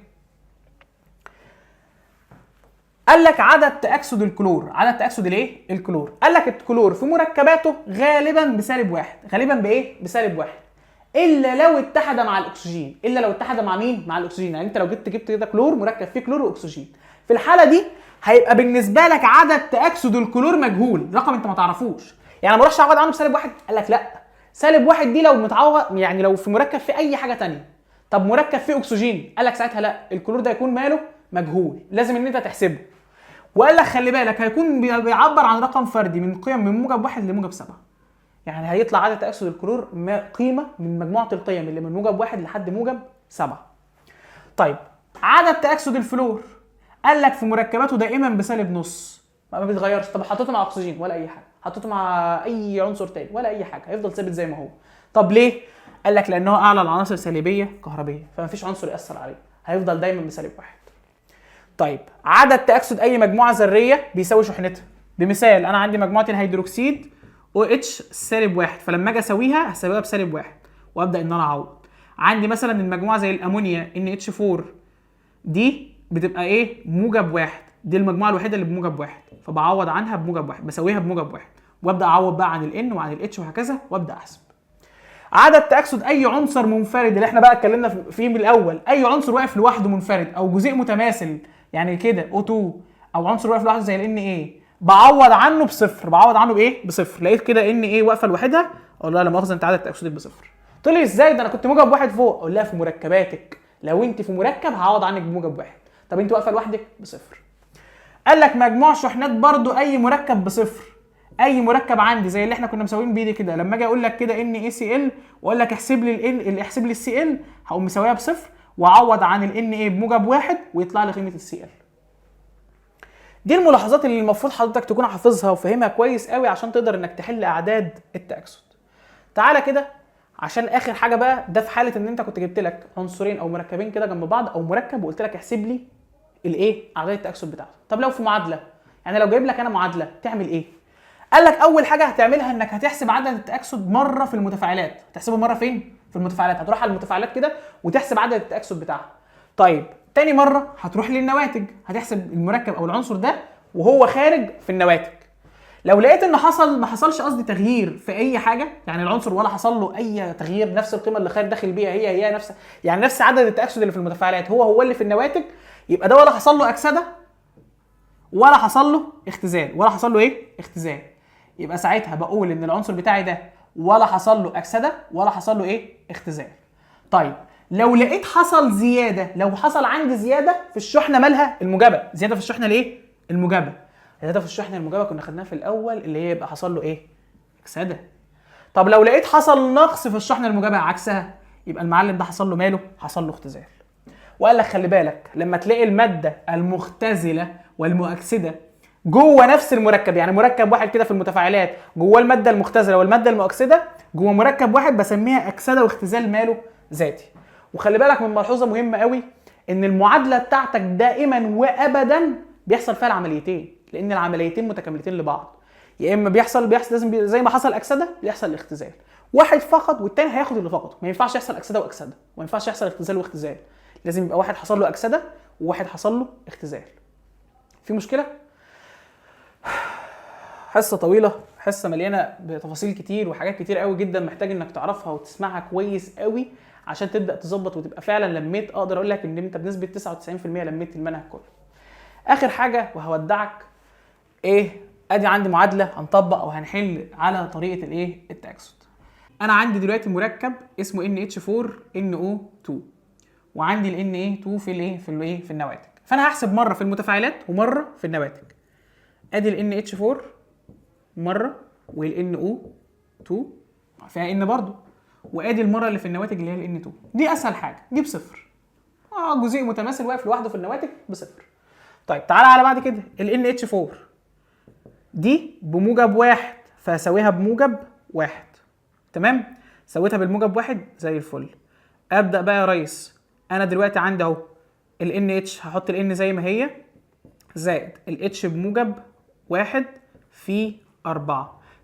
قال لك عدد تاكسد الكلور. عدد تاكسد الايه؟ الكلور. قال لك الكلور في مركباته غالبا بسالب 1. غالبا بايه؟ بسالب 1 الا لو اتحد مع الاكسجين. الا لو اتحد مع مين؟ مع الاكسجين. يعني انت لو جبت كده كلور مركب فيه كلور واكسجين، في الحاله دي هيبقى بالنسبه لك عدد تاكسد الكلور مجهول، رقم انت ما تعرفوش. يعني ما اروحش اعوض عنه بسالب 1. قال لك لا، سالب 1 دي لو متعوض يعني لو في مركب فيه اي حاجه ثانيه. طب مركب فيه اكسجين قال لك ساعتها لا، الكلور ده يكون ماله؟ مجهول، لازم ان انت تحسبه. وقال لك خلي بالك هيكون بيعبر عن رقم فردي من قيم من موجب 1 لموجب 7. يعني هيطلع عدد تاكسد الكلور قيمه من مجموعه القيم اللي من موجب 1 لحد موجب 7. طيب عدد تاكسد الفلور قال لك في مركباته دائما بسالب نص، ما بيتغيرش. طب حطيته مع اكسجين ولا اي حاجه، حطيته مع اي عنصر تاني ولا اي حاجه، هيفضل ثابت زي ما هو. طب ليه؟ قال لك لانه اعلى العناصر سالبيه كهربيه فما فيش عنصر ياثر عليه، هيفضل دايما بسالب 1. طيب عدد تاكسد اي مجموعه ذريه بيساوي شحنتها. بمثال انا عندي مجموعه الهيدروكسيد OH سالب 1، فلما اجي اسويها هسويها بسالب 1 وابدا ان انا اعوض. عندي مثلا المجموعه زي الامونيا NH4 دي بتبقى ايه؟ موجب 1، دي المجموعه الوحيده اللي بموجب 1، فبعوض عنها بموجب 1، بسويها بموجب 1 وابدا اعوض بقى عن الN وعن الH وهكذا وابدا احسب. عدد تأكسد اي عنصر منفرد اللي احنا بقى اتكلمنا فيه من الاول، اي عنصر واقف لوحده منفرد او جزيء متماثل يعني كده O2، او عنصر واقف لوحده زي الNA، بعوض عنه بصفر. بعوض عنه بايه؟ بصفر. لقيت كده NA واقفه لوحدها، اقول لها لا مؤاخذه انت عدد تأكسدك بصفر. تقول لي ازاي ده انا كنت موجب 1 فوق؟ اقول لها في مركباتك، لو انت في مركب هعوض عنك بموجب 1. طب انت واقفه لوحدك؟ بصفر. قال لك مجموع شحنات برضو اي مركب بصفر. اي مركب عندي زي اللي احنا كنا مساويين بايدي كده، لما اجي اقول لك كده NaCl واقول لك احسب لي احسب لي الCl، هقوم مساويها بصفر واعوض عن Na بموجب 1 ويطلع لي قيمه الCl. دي الملاحظات اللي المفروض حضرتك تكون حافظها وفاهمها كويس قوي عشان تقدر انك تحل اعداد التأكسد. تعالى كده عشان اخر حاجه بقى، ده في حاله ان انت كنت جبت لك عنصرين او مركبين كده جنب بعض او مركب وقلت لك احسب لي الايه؟ اعداد التأكسد بتاعته. طب لو في معادله، يعني لو جايب لك انا معادله تعمل ايه؟ قال لك اول حاجه هتعملها انك هتحسب عدد التأكسد مره في المتفاعلات. هتحسبه مره فين؟ في المتفاعلات. هتروح على المتفاعلات كده وتحسب عدد التأكسد بتاعها. طيب تاني مره هتروح للنواتج، هتحسب المركب او العنصر ده وهو خارج في النواتج. لو لقيت ان ما حصلش قصدي تغيير في اي حاجه، يعني العنصر ولا حصل له اي تغيير، نفس القيمه اللي خارج داخل بيها هي نفس، يعني نفس عدد التأكسد اللي في المتفاعلات هو اللي في النواتج، يبقى ده ولا حصل له اكسده ولا حصل له اختزال. ولا حصل له ايه؟ اختزال. يبقى ساعتها بقول ان العنصر بتاعي ده ولا حصل له اكسده ولا حصل له ايه؟ اختزال. طيب لو لقيت حصل زياده، لو حصل عندي زياده في الشحنه مالها؟ الموجبه. زياده في الشحنه الايه؟ الموجبه. زياده في الشحنه الموجبه كنا خدناها في الاول اللي هي يبقى حصل له ايه؟ اكسده. طب لو لقيت حصل نقص في الشحنه الموجبه عكسها، يبقى المعلم ده حصل له ماله؟ حصل له اختزال. وقال لك خلي بالك لما تلاقي الماده المختزله والمؤكسده جوه نفس المركب، يعني مركب واحد كده في المتفاعلات جوه الماده المختزله والماده المؤكسده جوه مركب واحد، بسميها اكسده واختزال ماله؟ ذاتي. وخلي بالك من ملحوظه مهمه قوي، ان المعادله بتاعتك دائما وابدا بيحصل فيها العمليتين، لان العمليتين متكاملتين لبعض. يا اما بيحصل لازم زي ما حصل اكسده يحصل الاختزال، واحد فقط والتاني هياخد اللي فقطه. ما ينفعش يحصل اكسده واكسده، وما ينفعش يحصل اختزال واختزال، لازم يبقى واحد حصل له اكسده وواحد حصل له اختزال. في مشكله؟ حصه طويله، حصه مليانه بتفاصيل كتير وحاجات كتير قوي جدا محتاج انك تعرفها وتسمعها كويس قوي عشان تبدا تظبط وتبقى فعلا لميت. اقدر اقول لك ان انت بنسبه 99% لميت المنهج كله. اخر حاجه وهودعك، ايه؟ ادي عندي معادله هنطبق او هنحل على طريقه الايه؟ التأكسد. انا عندي دلوقتي مركب اسمه NH4NO2 وعندي ال Na2 في النواتج، فانا هحسب مره في المتفاعلات ومره في النواتج. ادي ال NH4 مره وال NO2 فيها ان برضو، وادي المره اللي في النواتج اللي هي ال N2. دي اسهل حاجه، جيب صفر. جزيء متماثل واقف لوحده في النواتج بصفر. طيب تعالى على بعد كده ال NH4 دي بموجب 1، فهساويها بموجب 1. تمام؟ سويتها بالموجب 1 زي الفل. ابدا بقى يا ريس، انا دلوقتي عندي اهو ال NH، هحط ال N زي ما هي زائد ال H بموجب 1 في 4،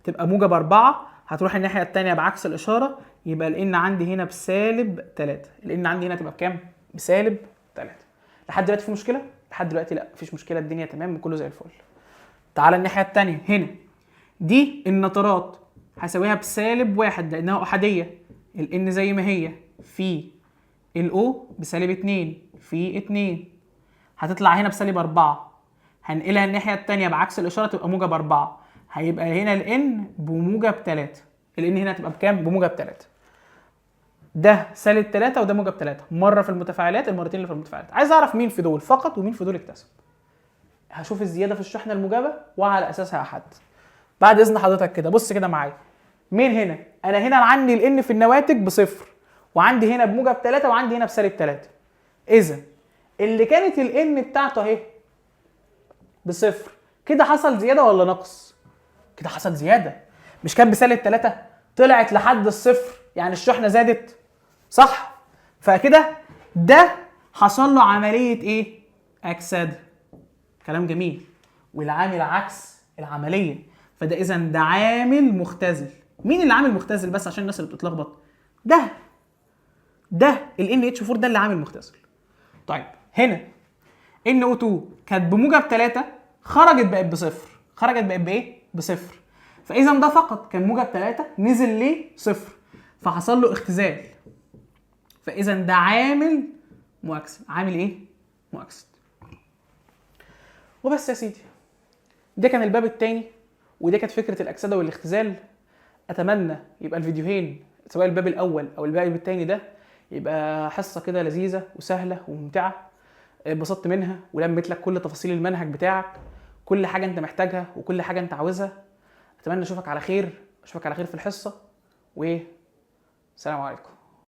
تبقى موجب 4. هتروح الناحيه الثانيه بعكس الاشاره، يبقى ال N عندي هنا بسالب 3. ال N عندي هنا تبقى بكام؟ بسالب 3. لحد دلوقتي في مشكله؟ لحد دلوقتي لا مفيش مشكله، الدنيا تمام كله زي الفل. تعالى الناحيه الثانيه هنا، دي النترات هساويها بسالب 1 لانها احاديه. ال N زي ما هي في ال O بسالب 2 في 2، هتطلع هنا بسالب 4. هنقلها الناحيه الثانيه بعكس الاشاره تبقى موجب 4، هيبقى هنا ال N بموجب 3. ال N هنا تبقى بكام؟ بموجب 3. ده سالب 3 وده موجب 3، مره في المتفاعلات المرتين اللي في المتفاعلات. عايز اعرف مين في دول فقط ومين في دول اكتسب. هشوف الزياده في الشحنه الموجبه وعلى اساسها احدد. بعد اذن حضرتك كده بص كده معايا، مين هنا؟ انا هنا عندي ال N في النواتج بصفر، وعندي هنا بموجب 3 وعندي هنا بسالب 3. اذا اللي كانت ال N بتاعته اهي بصفر، كده حصل زياده ولا نقص؟ كده حصل زياده. مش كان بسالب 3 طلعت لحد الصفر، يعني الشحنه زادت صح؟ فكده ده حصل له عمليه ايه؟ اكسده. كلام جميل. والعامل عكس العمليه. فده اذا ده عامل مختزل. مين اللي عامل مختزل بس عشان الناس اللي بتتلخبط؟ ده ال NH4 ده اللي عامل مختزل. طيب هنا NO2 كانت بموجب 3 خرجت بقت بصفر. خرجت بقت بايه؟ بصفر. فاذا ده فقط كان موجب 3 نزل ليه؟ صفر. فحصل له اختزال. فاذا ده عامل مؤكسد. عامل ايه؟ مؤكسد. وبس يا سيدي. ده كان الباب الثاني ودي كانت فكره الاكسده والاختزال. اتمنى يبقى الفيديوهين سواء الباب الاول او الباب الثاني ده يبقى حصه كده لذيذه وسهله وممتعه، اتبسطت منها ولمت لك كل تفاصيل المنهج بتاعك، كل حاجه انت محتاجها وكل حاجه انت عاوزها. اتمنى اشوفك على خير في الحصه، وسلام عليكم.